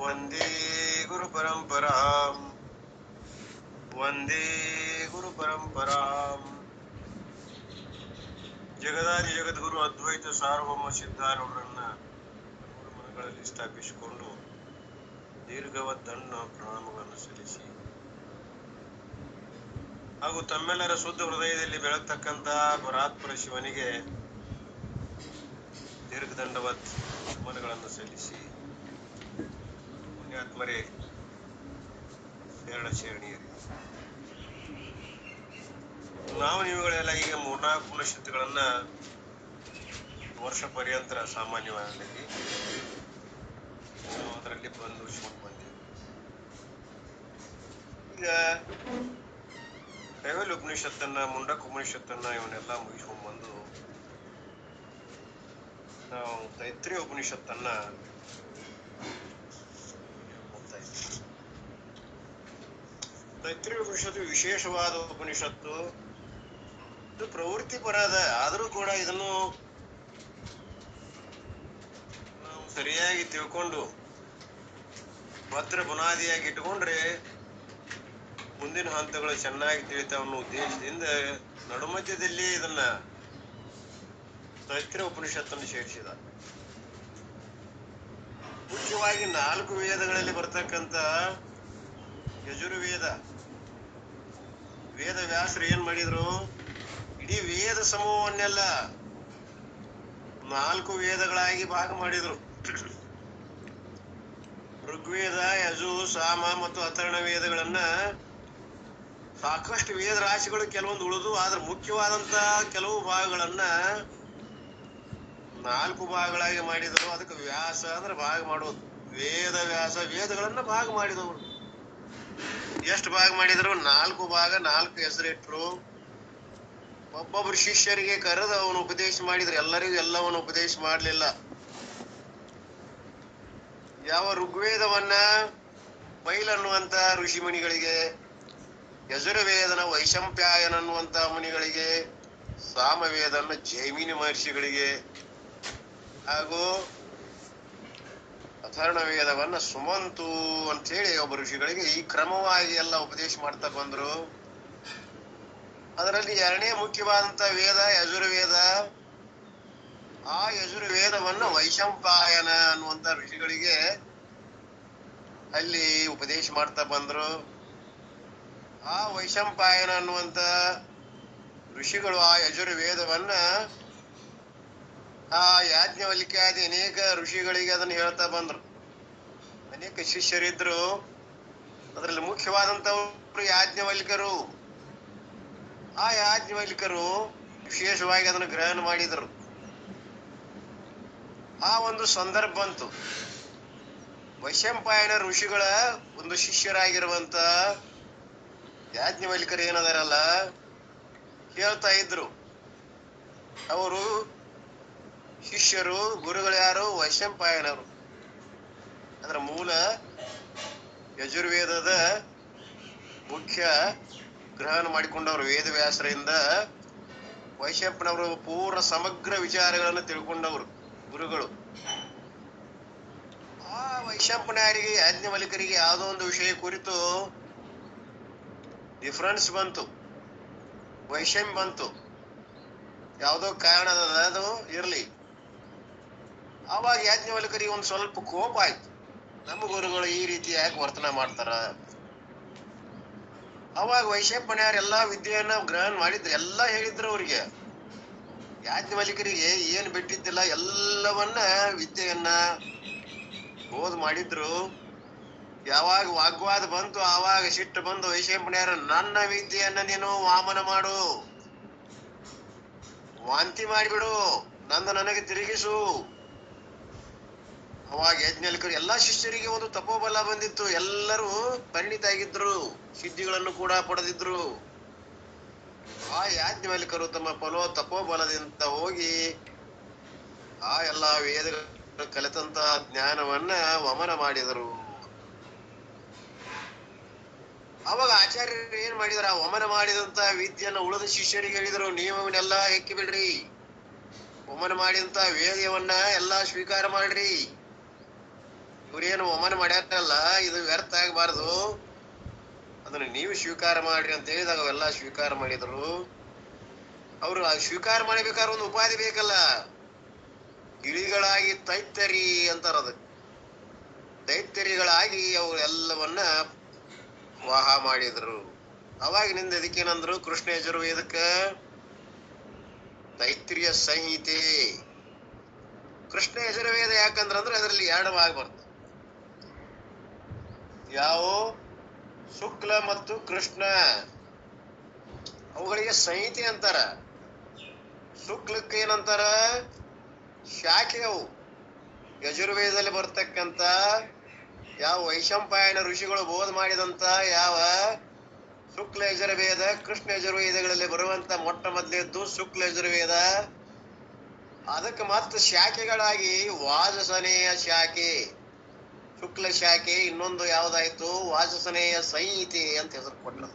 ವಂದೇ ಗುರು ಪರಂಪರಾಂ ವಂದೇ ಗುರು ಪರಂಪರಾಂ ಜಗದಾದಿ ಜಗದ್ಗುರು ಅದ್ವೈತ ಸಾರ್ವಭೌಮ ಸಿದ್ಧಾರೂಢರನ್ನ ನೂರು ಮನಗಳಲ್ಲಿ ಸ್ಥಾಪಿಸಿಕೊಂಡು ದೀರ್ಘವದ್ದನ್ನ ಪ್ರಣಾಮಗಳನ್ನು ಸಲ್ಲಿಸಿ ಹಾಗೂ ತಮ್ಮೆಲ್ಲರ ಶುದ್ಧ ಹೃದಯದಲ್ಲಿ ಬೆಳಗ್ತಕ್ಕಂತ ಪರಾತ್ಪರ ಶಿವನಿಗೆ ದೀರ್ಘದಂಡವತ್ ನಮನಗಳನ್ನು ಸಲ್ಲಿಸಿ ಪುಣ್ಯಾತ್ಮರೇ ಶರಣೀಯರೇ, ನಾವು ನೀವುಗಳೆಲ್ಲ ಈಗ 3-4 ಪುಣ್ಯಶಕ್ತಿಗಳನ್ನ ವರ್ಷ ಪರ್ಯಂತರ ಸಾಮಾನ್ಯವಾಗಿ ನಾವು ಅದರಲ್ಲಿ ಮುಗಿಸ್ಕೊಂಡು ಬಂದೆವು. ಈಗ ಕೈವಲ್ಯ ಉಪನಿಷತ್ತನ್ನ, ಮುಂಡಕ ಉಪನಿಷತ್ತನ್ನ ಇವನ್ನೆಲ್ಲ ಮುಗಿಸ್ಕೊಂಡು ಬಂದು ನಾವು ತೈತ್ರಿಯ ಉಪನಿಷತ್ತನ್ನ ಓದ್ತಾ ಇದ್ದೀವಿ. ತೈತ್ರಿಯ ಉಪನಿಷತ್ತು ವಿಶೇಷವಾದ ಉಪನಿಷತ್ತು. ಇದು ಪ್ರವೃತ್ತಿ ಪರದ, ಆದರೂ ಕೂಡ ಇದನ್ನು ನಾವು ಸರಿಯಾಗಿ ತಿಳ್ಕೊಂಡು ಭದ್ರ ಬುನಾದಿಯಾಗಿ ಇಟ್ಟುಕೊಂಡ್ರೆ ಮುಂದಿನ ಹಂತಗಳು ಚೆನ್ನಾಗಿ ತಿಳಿತಾವ ಅನ್ನೋ ಉದ್ದೇಶದಿಂದ ನಡುಮಧ್ಯದಲ್ಲಿ ಇದನ್ನ ತೈತ್ರಿಯ ಉಪನಿಷತ್ತನ್ನು ಸೇರಿಸಿದ. ಮುಖ್ಯವಾಗಿ 4 ವೇದಗಳಲ್ಲಿ ಬರ್ತಕ್ಕಂತ ಯಜುರ್ವೇದ, ವೇದ ವ್ಯಾಸರು ಏನ್ ಮಾಡಿದ್ರು, ಇಡೀ ವೇದ ಸಮೂಹವನ್ನೆಲ್ಲ 4 ವೇದಗಳಾಗಿ ಭಾಗ ಮಾಡಿದ್ರು. ಋಗ್ವೇದ, ಯಜು, ಸಾಮ ಮತ್ತು ಅಥರ್ಣ ವೇದಗಳನ್ನ ಸಾಕಷ್ಟು ವೇದ ರಾಶಿಗಳು ಕೆಲವೊಂದು ಉಳಿದು, ಆದ್ರೆ ಮುಖ್ಯವಾದಂತ ಕೆಲವು ಭಾಗಗಳನ್ನ 4 ಭಾಗಗಳಾಗಿ ಮಾಡಿದ್ರು. ಅದಕ್ಕೆ ವ್ಯಾಸ ಅಂದ್ರೆ ಭಾಗ ಮಾಡೋದು. ವೇದ ವ್ಯಾಸ ವೇದಗಳನ್ನ ಭಾಗ ಮಾಡಿದವರು. ಎಷ್ಟು ಭಾಗ ಮಾಡಿದ್ರು? 4 ಭಾಗ, 4 ಹೆಸರಿಟ್ರು. ಒಬ್ಬೊಬ್ರು ಶಿಷ್ಯರಿಗೆ ಕರೆದು ಅವನು ಉಪದೇಶ ಮಾಡಿದ್ರು. ಎಲ್ಲರಿಗೂ ಎಲ್ಲವನ್ನು ಉಪದೇಶ ಮಾಡಲಿಲ್ಲ. ಯಾವ ಋಗ್ವೇದವನ್ನ ಪೈಲ್ ಅನ್ನುವಂತ ಋಷಿ ಮುನಿಗಳಿಗೆ, ಯಜುರ್ವೇದನ ವೈಶಂಪ್ಯಾಯನ ಅನ್ನುವಂತ ಮುನಿಗಳಿಗೆ, ಸಾಮವೇದನ ಜೈಮಿನಿ ಮಹರ್ಷಿಗಳಿಗೆ, ಹಾಗೂ ಅಥರ್ಣ ವೇದವನ್ನ ಸುಮಂತು ಅಂತ ಹೇಳಿ ಒಬ್ಬ ಋಷಿಗಳಿಗೆ ಈ ಕ್ರಮವಾಗಿ ಎಲ್ಲ ಉಪದೇಶ ಮಾಡ್ತಾ ಬಂದ್ರು. ಅದರಲ್ಲಿ 2ನೇ ಮುಖ್ಯವಾದಂತ ವೇದ ಯಜುರ್ವೇದ. ಆ ಯಜುರ್ವೇದವನ್ನ ವೈಶಂಪಾಯನ ಅನ್ನುವಂತ ಋಷಿಗಳಿಗೆ ಅಲ್ಲಿ ಉಪದೇಶ ಮಾಡ್ತಾ ಬಂದ್ರು. ಆ ವೈಶಂಪಾಯನ ಅನ್ನುವಂತ ಋಷಿಗಳು ಆ ಯಜುರ್ವೇದವನ್ನ ಆ ಯಾಜ್ಞವಲ್ಕ್ಯಾದಿ ಅನೇಕ ಋಷಿಗಳಿಗೆ ಅದನ್ನ ಹೇಳ್ತಾ ಬಂದ್ರು. ಅನೇಕ ಶಿಷ್ಯರಿದ್ರು. ಅದರಲ್ಲಿ ಮುಖ್ಯವಾದಂತವರು ಯಾಜ್ಞವಲ್ಕ್ಯರು. ಆ ಯಾಜ್ಞವಲ್ಕ್ಯರು ವಿಶೇಷವಾಗಿ ಅದನ್ನು ಗ್ರಹಣ ಮಾಡಿದರು. ಆ ಒಂದು ಸಂದರ್ಭ ಬಂತು. ವೈಶಂಪಾಯನ ಋಷಿಗಳ ಒಂದು ಶಿಷ್ಯರಾಗಿರುವಂತ ಯಾಜ್ಞವಲ್ಕ್ಯರು ಏನದಾರಲ್ಲ ಹೇಳ್ತಾ ಇದ್ರು. ಅವರು ಶಿಷ್ಯರು, ಗುರುಗಳು ಯಾರು? ವೈಶಂಪಾಯನರು. ಅದರ ಮೂಲ ಯಜುರ್ವೇದದ ಮುಖ್ಯ ಗ್ರಹಣ ಮಾಡಿಕೊಂಡವರು ವೇದವ್ಯಾಸರಿಂದ. ವೈಶಂಪನವರು ಪೂರ್ಣ ಸಮಗ್ರ ವಿಚಾರಗಳನ್ನು ತಿಳ್ಕೊಂಡವರು ಗುರುಗಳು. ಆ ವೈಶಂಪನರಿಗೆ ಯಾಜ್ಞವಲ್ಕ್ಯರಿಗೆ ಯಾವುದೋ ಒಂದು ವಿಷಯ ಕುರಿತು ಡಿಫರೆನ್ಸ್ ಬಂತು, ವೈಷಮ್ಯ ಬಂತು. ಯಾವುದೋ ಕಾರಣ ಅದು ಇರ್ಲಿ. ಆವಾಗ ಯಾಜ್ಞವಲ್ಕ್ಯರಿಗೆ ಒಂದು ಸ್ವಲ್ಪ ಕೋಪ ಆಯ್ತು. ನಮ್ಮ ಗುರುಗಳು ಈ ರೀತಿ ಯಾಕೆ ವರ್ತನೆ ಮಾಡ್ತಾರ? ಅವಾಗ ವೈಶಂಪಾಯನರೆಲ್ಲಾ ವಿದ್ಯೆಯನ್ನ ಗ್ರಹಣ ಮಾಡಿದ್ರು. ಎಲ್ಲ ಹೇಳಿದ್ರು ಅವ್ರಿಗೆ. ಯಾಜ್ಞವಲ್ಕ್ಯರಿಗೆ ಏನು ಬಿಟ್ಟಿದ್ದಿಲ್ಲ, ಎಲ್ಲವನ್ನ ವಿದ್ಯೆಯನ್ನ ಬೋಧ ಮಾಡಿದ್ರು. ಯಾವಾಗ ವಾಗ್ವಾದ ಬಂತು ಆವಾಗ ಸಿಟ್ಟು ಬಂದು ವೈಶಂಪಾಯನರು, ನನ್ನ ವಿದ್ಯೆಯನ್ನ ನೀನು ವಾಮನ ಮಾಡು, ವಾಂತಿ ಮಾಡಿಬಿಡು, ನನಗೆ ತಿರುಗಿಸು. ಅವಾಗ ಯಾಜ್ಞವಲ್ಕ್ಯರು ಎಲ್ಲಾ ಶಿಷ್ಯರಿಗೆ ಒಂದು ತಪೋಬಲ ಬಂದಿತ್ತು. ಎಲ್ಲರೂ ಪರಿಣಿತ ಆಗಿದ್ರು, ಸಿದ್ಧಿಗಳನ್ನು ಕೂಡ ಪಡೆದಿದ್ರು. ಆ ಯಾಜ್ಞವಲ್ಕ್ಯರು ತಮ್ಮ ತಪೋಬಲದಿಂದ ಹೋಗಿ ಆ ಎಲ್ಲಾ ವೇದಗಳು ಕಲಿತಂತ ಜ್ಞಾನವನ್ನ ವಮನ ಮಾಡಿದರು. ಅವಾಗ ಆಚಾರ್ಯರು ಏನ್ ಮಾಡಿದ್ರ, ಆ ವಮನ ಮಾಡಿದಂತ ವಿದ್ಯೆಯನ್ನ ಉಳಿದ ಶಿಷ್ಯರಿಗೆ ಹೇಳಿದ್ರು, ನೀವು ಇವನ್ನೆಲ್ಲ ಹೆಕ್ಕಿ ಬಿಡ್ರಿ, ವಮನ ಮಾಡಿದಂತ ವೇದವನ್ನ ಎಲ್ಲಾ ಸ್ವೀಕಾರ ಮಾಡ್ರಿ, ಇವ್ರೇನು ವಮನ ಮಾಡ್ಯಾರಲ್ಲ ಇದು ವ್ಯರ್ಥ ಆಗ್ಬಾರ್ದು, ಅದನ್ನ ನೀವು ಸ್ವೀಕಾರ ಮಾಡ್ರಿ ಅಂತ ಹೇಳಿದಾಗ ಅವೆಲ್ಲ ಸ್ವೀಕಾರ ಮಾಡಿದ್ರು. ಅವ್ರು ಸ್ವೀಕಾರ ಮಾಡಬೇಕಾದ್ರೆ ಒಂದು ಉಪಾಧಿ ಬೇಕಲ್ಲ. ಗಿಳಿಗಳಾಗಿ ತೈತ್ತರಿ ಅಂತಾರ. ಅದಕ್ಕೆ ದೈತ್ಯರಿಗಳಾಗಿ ಅವರೆಲ್ಲವನ್ನ ವಾಹ ಮಾಡಿದ್ರು. ಅವಾಗಿನಿಂದ ಇದಕ್ಕೇನಂದ್ರು ಕೃಷ್ಣ ಯಜುರ್ವೇದಕ್ಕ ತೈತ್ರಿಯ ಸಂಹಿತೆ. ಕೃಷ್ಣ ಯಜುರ್ವೇದ ಯಾಕಂದ್ರೆ ಅದರಲ್ಲಿ ಎರಡು ಭಾಗ ಬರ್ತದೆ. ಯಾವ ಶುಕ್ಲ ಮತ್ತು ಕೃಷ್ಣ, ಅವುಗಳಿಗೆ ಸಂಹಿತೆ ಅಂತಾರ. ಶುಕ್ಲಕ್ಕೆ ಏನಂತಾರ? ಶಾಖೆ. ಅವು ಯಜುರ್ವೇದದಲ್ಲಿ ಬರ್ತಕ್ಕಂತ ಯಾವ ವೈಶಂಪಾಯನ ಋಷಿಗಳು ಬೋಧ ಮಾಡಿದಂತ ಯಾವ ಶುಕ್ಲ ಯಜುರ್ವೇದ, ಕೃಷ್ಣ ಯಜುರ್ವೇದಗಳಲ್ಲಿ ಬರುವಂತ ಮೊಟ್ಟ ಮೊದಲೇದ್ದು ಶುಕ್ಲ ಯಜುರ್ವೇದ. ಅದಕ್ಕೆ ಮತ್ತೆ ಶಾಖೆಗಳಾಗಿ ವಾಜಸನೇಯ ಶಾಖೆ, ಶುಕ್ಲ ಶಾಖೆ, ಇನ್ನೊಂದು ಯಾವ್ದಾಯ್ತು ವಾಜಸನೇಯ ಸಂಹಿತೆ ಅಂತ ಹೆಸರು ಕೊಟ್ಟರು.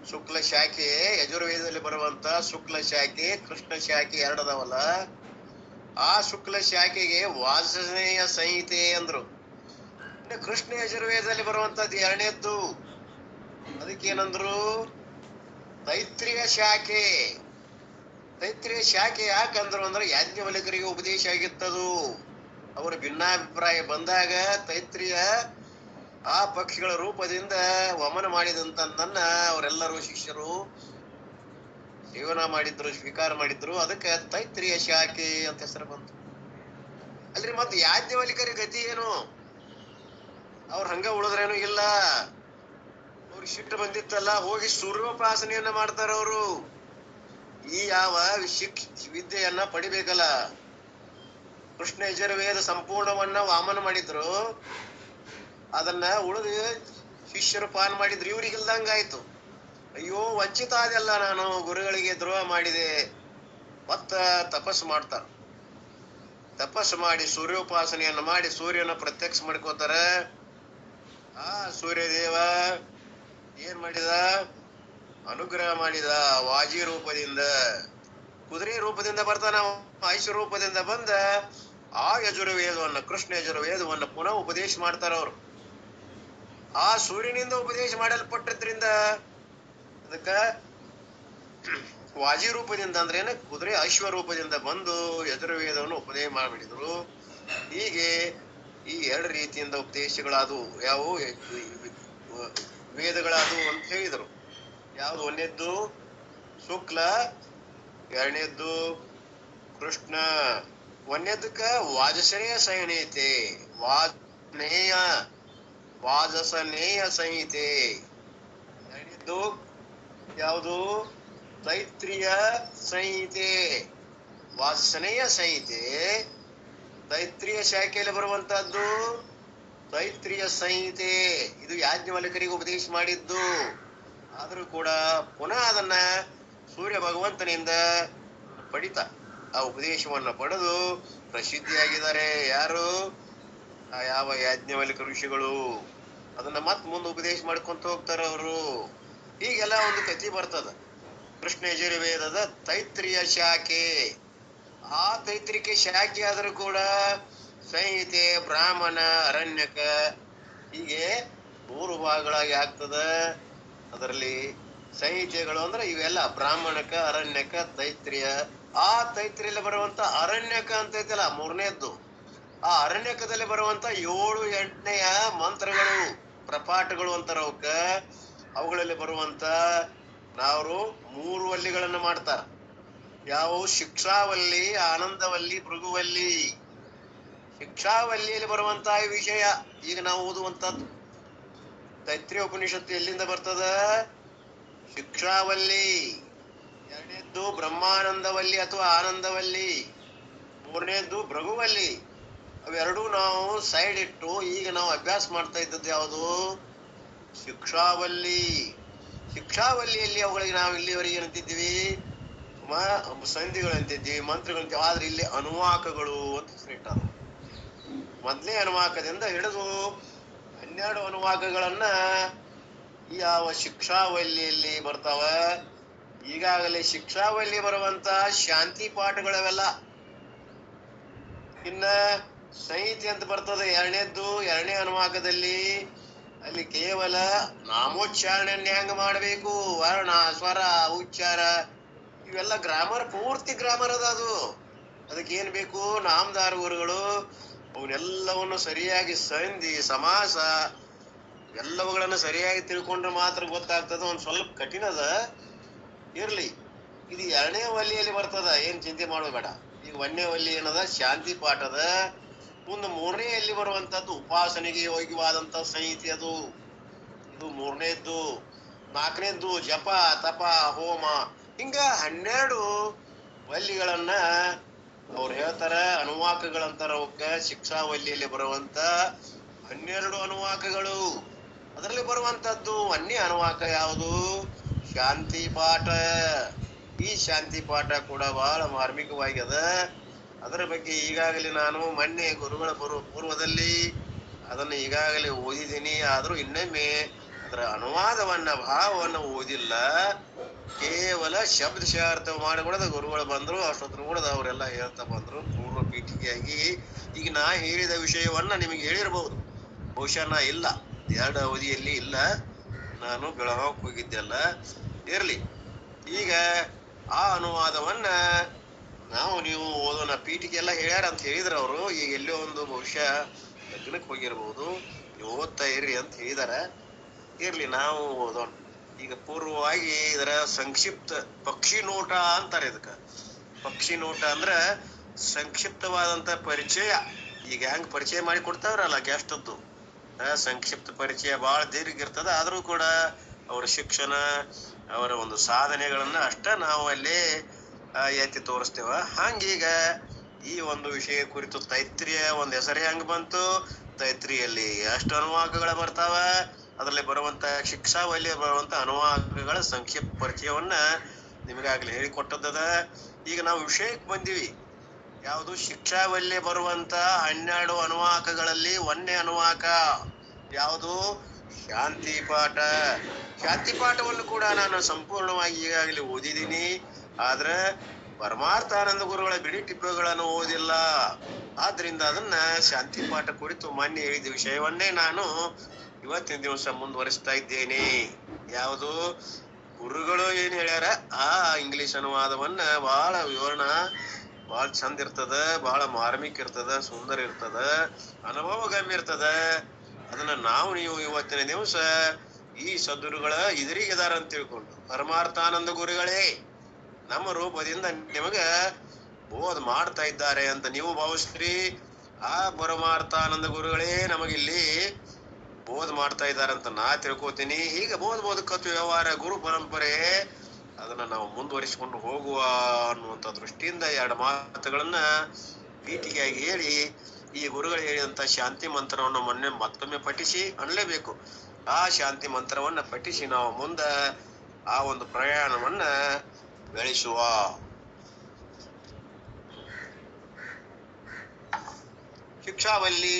ಶುಕ್ಲ ಶಾಖೆ ಯಜುರ್ವೇದದಲ್ಲಿ ಬರುವಂತ ಶುಕ್ಲ ಶಾಖೆ, ಕೃಷ್ಣ ಶಾಖೆ ಎರಡದವಲ್ಲ, ಆ ಶುಕ್ಲ ಶಾಖೆಗೆ ವಾಜಸನೇಯ ಸಂಹಿತೆ ಅಂದ್ರು. ಕೃಷ್ಣ ಯಜುರ್ವೇದದಲ್ಲಿ ಬರುವಂತದ್ದು ಎರಡನೇದ್ದು, ಅದಕ್ಕೇನಂದ್ರು ತೈತ್ರಿಯ ಶಾಖೆ. ತೈತ್ರಿಯ ಶಾಖೆ ಯಾಕಂದ್ರು ಅಂದ್ರೆ ಯಾಜ್ಞವಲ್ಕ್ಯರಿಗೆ ಉಪದೇಶ ಆಗಿತ್ತದು. ಅವರ ಭಿನ್ನಾಭಿಪ್ರಾಯ ಬಂದಾಗ ತೈತ್ರಿಯ ಆ ಪಕ್ಷಿಗಳ ರೂಪದಿಂದ ವಮನ ಮಾಡಿದಂತನ್ನ ಅವರೆಲ್ಲರೂ ಶಿಷ್ಯರು ಸೇವನ ಮಾಡಿದ್ರು, ಸ್ವೀಕಾರ ಮಾಡಿದ್ರು. ಅದಕ್ಕೆ ತೈತ್ರಿಯ ಶಾಖೆ ಅಂತ ಹೆಸರು ಬಂತು. ಅಲ್ರಿ ಮತ್ತೆ ಯಾಜ್ಞವಲ್ಕ್ಯರ ಗತಿ ಏನು? ಅವ್ರ ಹಂಗ ಉಳಿದ್ರೇನು ಇಲ್ಲ. ಅವ್ರಿಗೆ ಸಿಟ್ಟು ಬಂದಿತ್ತಲ್ಲ, ಹೋಗಿ ಸೂರ್ಯೋಪಾಸನೆಯನ್ನ ಮಾಡ್ತಾರ ಅವರು. ಈ ಯಾವ ವಿದ್ಯೆಯನ್ನ ಪಡಿಬೇಕಲ್ಲ. ಕೃಷ್ಣ ಯಜುರ್ವೇದ ಸಂಪೂರ್ಣವನ್ನ ವಾಮನ ಮಾಡಿದ್ರು, ಅದನ್ನ ಉಳಿದು ಶಿಷ್ಯರು ಪಾನ್ ಮಾಡಿದ್ರು. ಇವ್ರಿಗಿಲ್ದಂಗಾಯ್ತು. ಅಯ್ಯೋ ವಂಚಿತ ಆದೆಲ್ಲ, ನಾನು ಗುರುಗಳಿಗೆ ದ್ರೋಹ ಮಾಡಿದೆ. ಮತ್ತ ತಪಸ್ಸು ಮಾಡ್ತಾರ. ತಪಸ್ಸು ಮಾಡಿ ಸೂರ್ಯೋಪಾಸನೆಯನ್ನ ಮಾಡಿ ಸೂರ್ಯನ ಪ್ರತ್ಯಕ್ಷ ಮಾಡ್ಕೋತಾರ. ಆ ಸೂರ್ಯದೇವ ಏನ್ ಮಾಡಿದ? ಅನುಗ್ರಹ ಮಾಡಿದ. ವಾಜಿ ರೂಪದಿಂದ, ಕುದುರೆ ರೂಪದಿಂದ ಬರ್ತಾನ. ಐಶ್ವ ರೂಪದಿಂದ ಬಂದ ಆ ಯಜುರ್ವೇದವನ್ನ, ಕೃಷ್ಣ ಯಜುರ್ವೇದವನ್ನ ಪುನಃ ಉಪದೇಶ ಮಾಡ್ತಾರ ಅವರು. ಆ ಸೂರ್ಯನಿಂದ ಉಪದೇಶ ಮಾಡಲ್ಪಟ್ಟದ್ರಿಂದ ಅದಕ್ಕ ವಾಜಿ ರೂಪದಿಂದ ಅಂದ್ರೆ ಏನ, ಕುದುರೆ ಅಶ್ವ ರೂಪದಿಂದ ಬಂದು ಯಜುರ್ವೇದವನ್ನು ಉಪದೇಶ ಮಾಡಿಬಿಡಿದ್ರು. ಹೀಗೆ ಈ ಎರಡು ರೀತಿಯಿಂದ ಉಪದೇಶಗಳಾದವು. ಯಾವುವು ವೇದಗಳಾದವು ಅಂತ ಹೇಳಿದರು. ಯಾವ್ದು? ಒಂದನೇದ್ದು ಶುಕ್ಲ, ಎರಡನೇದ್ದು ಕೃಷ್ಣ. ಒಂದನೇದಕ್ಕ ವಾಜಸನೇಯ ಸಂಹಿತೆ, ವಾಜಸನೇಯ ಸಂಹಿತೆ. ಎರಡನೇದ್ದು ಯಾವುದು? ತೈತ್ರಿಯ ಸಂಹಿತೆ. ವಾಜಸನೇಯ ಸಂಹಿತೆ ತೈತ್ರಿಯ ಶಾಖೆಯಲ್ಲಿ ಬರುವಂತಹದ್ದು ತೈತ್ರಿಯ ಸಂಹಿತೆ. ಇದು ಯಾಜ್ಞವಲ್ಕ್ಯರಿಗೆ ಉಪದೇಶ ಮಾಡಿದ್ದು. ಆದ್ರೂ ಕೂಡ ಪುನಃ ಅದನ್ನ ಸೂರ್ಯ ಭಗವಂತನಿಂದ ಪಡಿತ ಆ ಉಪದೇಶವನ್ನ ಪಡೆದು ಪ್ರಸಿದ್ಧಿಯಾಗಿದ್ದಾರೆ. ಯಾರು? ಆ ಯಾವ ಯಾಜ್ಞವಲ್ಕ್ಯ ಋಷಿಗಳು. ಅದನ್ನ ಮತ್ ಮುಂದೆ ಉಪದೇಶ ಮಾಡ್ಕೊಂತ ಹೋಗ್ತಾರ ಅವರು. ಹೀಗೆಲ್ಲ ಒಂದು ಕಥೆ ಬರ್ತದ. ಕೃಷ್ಣ ಯಜುರ್ವೇದದ ತೈತ್ರಿಯ ಶಾಖೆ. ಆ ತೈತ್ರಿಕೆ ಶಾಖೆ ಆದ್ರೂ ಕೂಡ ಸಂಹಿತೆ, ಬ್ರಾಹ್ಮಣ, ಅರಣ್ಯಕ, ಹೀಗೆ 3 ಭಾಗಗಳಾಗಿ ಆಗ್ತದ. ಅದರಲ್ಲಿ ಸಂಹಿತೆಗಳು ಅಂದ್ರೆ ಇವೆಲ್ಲ ಬ್ರಾಹ್ಮಣಕ, ಅರಣ್ಯಕ, ತೈತ್ರಿಯ. ಆ ತೈತ್ರಿಯಲ್ಲಿ ಬರುವಂತ ಅರಣ್ಯಕ ಅಂತ ಐತಲ್ಲ, 3ನೇದ್ದು. ಆ ಅರಣ್ಯಕದಲ್ಲಿ ಬರುವಂತ 7, 8ನೆಯ ಮಂತ್ರಗಳು, ಪ್ರಪಾಠಗಳು ಅಂತಾರ ಅವಕ್ಕ. ಅವುಗಳಲ್ಲಿ ಬರುವಂತ ನಾವು 3 ವಲ್ಲಿಗಳನ್ನ ಮಾಡ್ತಾರ. ಯಾವ? ಶಿಕ್ಷಾವಲ್ಲಿ, ಆನಂದವಲ್ಲಿ, ಭೃಗುವಲ್ಲಿ. ಶಿಕ್ಷಾವಲ್ಲಿಯಲ್ಲಿ ಬರುವಂತಹ ವಿಷಯ ಈಗ ನಾವು ಓದುವಂತದ್ದು. ತೈತ್ರಿಯ ಉಪನಿಷತ್ತು ಎಲ್ಲಿಂದ ಬರ್ತದ? ಶಿಕ್ಷಾವಲ್ಲಿ. ಎರಡನೇದ್ದು ಬ್ರಹ್ಮಾನಂದವಲ್ಲಿ ಅಥವಾ ಆನಂದವಲ್ಲಿ. 3ನೇದ್ದು ಭೃಗುವಲ್ಲಿ. ಅವೆರಡೂ ನಾವು ಸೈಡ್ ಇಟ್ಟು ಈಗ ನಾವು ಅಭ್ಯಾಸ ಮಾಡ್ತಾ ಇದ್ದದ್ದು ಯಾವುದು? ಶಿಕ್ಷಾವಲ್ಲಿ. ಶಿಕ್ಷಾವಲ್ಲಿಯಲ್ಲಿ ಅವುಗಳಿಗೆ ನಾವು ಇಲ್ಲಿವರೆಗೆ ಏನಂತಿದ್ದೀವಿ? ಸಂಧಿಗಳಂತಿದ್ದೀವಿ, ಮಂತ್ರಗಳಂತೀವಿ. ಆದ್ರೆ ಇಲ್ಲಿ ಅನುವಾಕಗಳು ಅಂತ ಹೆಸರಿಟ್ಟಾರ. ಮೊದಲೇ ಅನುವಾಕದಿಂದ ಹಿಡಿದು 12 ಅನುವಾಕಗಳನ್ನ ಈ ಯಾವ ಶಿಕ್ಷಾವಲ್ಲಿಯಲ್ಲಿ ಬರ್ತಾವ. ಈಗಾಗಲೇ ಶಿಕ್ಷಾವಲ್ಲಿ ಬರುವಂತ ಶಾಂತಿ ಪಾಠಗಳವೆಲ್ಲ. ಇನ್ನ ಸಂಹಿತೆ ಅಂತ ಬರ್ತದೆ ಎರಡನೇ ಅನುವಾಕದಲ್ಲಿ. ಅಲ್ಲಿ ಕೇವಲ ನಾಮೋಚ್ಚಾರಣೆಯನ್ನೇ ಹೆಂಗ ಮಾಡಬೇಕು, ವರ್ಣ ಸ್ವರ ಉಚ್ಚಾರ ಇವೆಲ್ಲ ಗ್ರಾಮರ್, ಪೂರ್ತಿ ಗ್ರಾಮರ್ ಅದ ಅದು. ಅದಕ್ಕೆ ಏನ್ ಬೇಕು, ನಾಮದಾರ ಗುರುಗಳು ಅವನ್ನೆಲ್ಲವನ್ನು ಸರಿಯಾಗಿ ಸಂಧಿ ಸಮಾಸ ಎಲ್ಲವುಗಳನ್ನು ಸರಿಯಾಗಿ ತಿಳ್ಕೊಂಡ್ರೆ ಮಾತ್ರ ಗೊತ್ತಾಗ್ತದ. ಒಂದ್ ಸ್ವಲ್ಪ ಕಠಿಣ ಅದ, ಇರ್ಲಿ. ಇದು ಎರಡನೇ ವಲ್ಲಿಯಲ್ಲಿ ಬರ್ತದ, ಏನ್ ಚಿಂತೆ ಮಾಡೋದು ಬೇಡ. ಈಗ ಒಂದನೇ ವಲ್ಲಿ ಏನದ, ಶಾಂತಿ ಪಾಠ ಅದ. ಮುಂದೆ ಮೂರನೆಯಲ್ಲಿ ಬರುವಂತದ್ದು ಉಪಾಸನೆಗೆ ಯೋಗ್ಯವಾದಂತ ಸಂಹಿತೆ ಅದು. ಇದು ಮೂರನೇದ್ದು. ನಾಲ್ಕನೇದ್ದು ಜಪ ತಪ ಹೋಮ. ಹಿಂಗ 12 ವಲ್ಲಿಗಳನ್ನ ಅವ್ರು ಹೇಳ್ತಾರ, ಅನುವಾಕಗಳಂತಾರ ಅವಕ್ಕ. ಶಿಕ್ಷಾವಲ್ಲಿಯಲ್ಲಿ ಬರುವಂತ 12 ಅನುವಾಕಗಳು. ಅದರಲ್ಲಿ ಬರುವಂತದ್ದು ಒಂದನೇ ಅನುವಾಕ ಯಾವುದು, ಶಾಂತಿ ಪಾಠ. ಈ ಶಾಂತಿ ಪಾಠ ಕೂಡ ಬಹಳ ಮಾರ್ಮಿಕವಾಗ್ಯದ. ಅದರ ಬಗ್ಗೆ ಈಗಾಗಲೇ ನಾನು ಮೊನ್ನೆ ಗುರುಗಳ ಪೂರ್ವದಲ್ಲಿ ಅದನ್ನು ಈಗಾಗಲೇ ಓದಿದ್ದೀನಿ. ಆದ್ರೂ ಇನ್ನೊಮ್ಮೆ ಅದರ ಅನುವಾದವನ್ನ ಭಾವವನ್ನ ಓದಿಲ್ಲ. ಕೇವಲ ಶಬ್ದಶಾರ್ಥ ಮಾಡಿಕೊಡದ ಗುರುಗಳು ಬಂದ್ರು, ಅಷ್ಟೊತ್ತರು ಕೂಡ ಅವರೆಲ್ಲ ಹೇಳ್ತಾ ಬಂದ್ರು ಪೂರ್ವ ಪೀಠಿಕೆಯಾಗಿ. ಈಗ ನಾ ಹೇಳಿದ ವಿಷಯವನ್ನ ನಿಮಗೆ ಹೇಳಿರ್ಬಹುದು, ಬಹುಶಃ ನಾ ಇಲ್ಲ, 2 ಅವಧಿಯಲ್ಲಿ ಇಲ್ಲ, ನಾನು ಬೆಳಗಾವಿಗೆ ಹೋಗಿದ್ದೆಲ್ಲ. ಇರ್ಲಿ, ಈಗ ಆ ಅನುವಾದವನ್ನ ನೀವು ಓದೋಣ. ಪೀಠಿಕೆ ಎಲ್ಲ ಹೇಳ್ಯಾರ ಅಂತ ಹೇಳಿದ್ರ ಅವರು. ಈಗ ಎಲ್ಲೋ ಒಂದು ಬಹುಶಃ ಲಗ್ನಕ್ಕೆ ಹೋಗಿರ್ಬಹುದು, ನೀವು ಓದ್ತಾ ಇರ್ರಿ ಅಂತ ಹೇಳಿದಾರ. ಇರ್ಲಿ, ನಾವು ಓದೋಣ. ಈಗ ಪೂರ್ವವಾಗಿ ಇದರ ಸಂಕ್ಷಿಪ್ತ ಪಕ್ಷಿ ನೋಟ ಅಂತಾರೆ. ಇದಕ್ಕ ಪಕ್ಷಿ ನೋಟ ಅಂದ್ರ ಸಂಕ್ಷಿಪ್ತವಾದಂತ ಪರಿಚಯ. ಈಗ ಹೆಂಗ್ ಪರಿಚಯ ಮಾಡಿ ಕೊಡ್ತಾವ್ರಲ್ಲ ಗೆಸ್ಟದ್ದು, ಸಂಕ್ಷಿಪ್ತ ಪರಿಚಯ ಬಹಳ ದೀರ್ಘ ಇರ್ತದ. ಆದ್ರೂ ಕೂಡ ಅವರ ಶಿಕ್ಷಣ, ಅವರ ಒಂದು ಸಾಧನೆಗಳನ್ನ ಅಷ್ಟ ನಾವು ಅಲ್ಲಿ ಎತ್ತಿ ತೋರಿಸ್ತೇವ. ಹಂಗೀಗ ಈ ಒಂದು ವಿಷಯ ಕುರಿತು ತೈತ್ರಿಯ ಒಂದು ಹೆಸರೇ ಹೆಂಗ್ ಬಂತು, ತೈತ್ರಿಯಲ್ಲಿ ಎಷ್ಟು ಅನುವಾಕಗಳ ಬರ್ತಾವ, ಅದರಲ್ಲಿ ಬರುವಂತ ಶಿಕ್ಷಾವಲ್ಲಿ ಬರುವಂತ ಅನುವಾಕಗಳ ಸಂಕ್ಷಿಪ್ತ ಪರಿಚಯವನ್ನ ನಿಮಗಾಗ್ಲಿ ಹೇಳಿಕೊಟ್ಟದ. ಈಗ ನಾವು ವಿಷಯಕ್ಕೆ ಬಂದಿವಿ. ಯಾವುದು, ಶಿಕ್ಷಾವಲ್ಲಿ ಬರುವಂತ 12 ಅನುವಾಕಗಳಲ್ಲಿ 1ನೇ ಅನುವಾಕ ಯಾವುದು, ಶಾಂತಿ ಪಾಠ. ಶಾಂತಿ ಪಾಠವನ್ನು ಕೂಡ ನಾನು ಸಂಪೂರ್ಣವಾಗಿ ಈಗಾಗಲೇ ಓದಿದ್ದೀನಿ. ಆದ್ರೆ ಪರಮಾರ್ಥಾನಂದ ಗುರುಗಳ ಬಿಡಿ ಟಿಪ್ಪಣಿಗಳನ್ನು ಓದಿಲ್ಲ. ಆದ್ರಿಂದ ಅದನ್ನ ಶಾಂತಿ ಪಾಠ ಕುರಿತು ಮೊನ್ನೆ ಹೇಳಿದ ವಿಷಯವನ್ನೇ ನಾನು ಇವತ್ತಿನ ದಿವಸ ಮುಂದುವರಿಸ್ತಾ ಇದ್ದೇನೆ. ಯಾವುದು, ಗುರುಗಳು ಏನ್ ಹೇಳ್ಯಾರ ಆ ಇಂಗ್ಲಿಷ್ ಅನುವಾದವನ್ನ ಬಹಳ ವಿವರಣ, ಬಹಳ ಚಂದ ಇರ್ತದ, ಬಹಳ ಮಾರ್ಮಿಕ ಇರ್ತದ, ಸುಂದರ ಇರ್ತದ, ಅನುಭವಗಮ್ಯ ಇರ್ತದ. ಅದನ್ನ ನೀವು ಇವತ್ತಿನ ದಿವಸ ಈ ಸದ್ಗುರುಗಳ ಇದಾರ ಅಂತ ತಿಳ್ಕೊಂಡು, ಪರಮಾರ್ಥಾನಂದ ಗುರುಗಳೇ ನಮ್ಮ ರೂಪದಿಂದ ನಿಮಗ ಬೋಧ ಮಾಡ್ತಾ ಇದ್ದಾರೆ ಅಂತ ನೀವು ಭಾವಿಸ್ತೀರಿ. ಆ ಪರಮಾರ್ಥಾನಂದ ಗುರುಗಳೇ ನಮಗಿಲ್ಲಿ ಬೋಧ ಮಾಡ್ತಾ ಇದ್ದಾರೆ ಅಂತ ನಾ ತಿಳ್ಕೊತೀನಿ. ಹೀಗೆ ಬೋಧಕತ್ವ ವ್ಯವಹಾರ ಗುರು ಪರಂಪರೆ ಅದನ್ನ ನಾವು ಮುಂದುವರಿಸಿಕೊಂಡು ಹೋಗುವ ಅನ್ನುವಂಥ ದೃಷ್ಟಿಯಿಂದ 2 ಮಾತುಗಳನ್ನ ಪೀಠಿಗೆಯಾಗಿ ಹೇಳಿ, ಈ ಗುರುಗಳು ಹೇಳಿದಂತ ಶಾಂತಿ ಮಂತ್ರವನ್ನು ಮತ್ತೊಮ್ಮೆ ಪಠಿಸಿ ಅನ್ಲೇಬೇಕು. ಆ ಶಾಂತಿ ಮಂತ್ರವನ್ನ ಪಠಿಸಿ ನಾವು ಮುಂದ ಆ ಒಂದು ಪ್ರಯಾಣವನ್ನ ಬೆಳೆಸುವ. ಶಿಕ್ಷಾವಲ್ಲಿ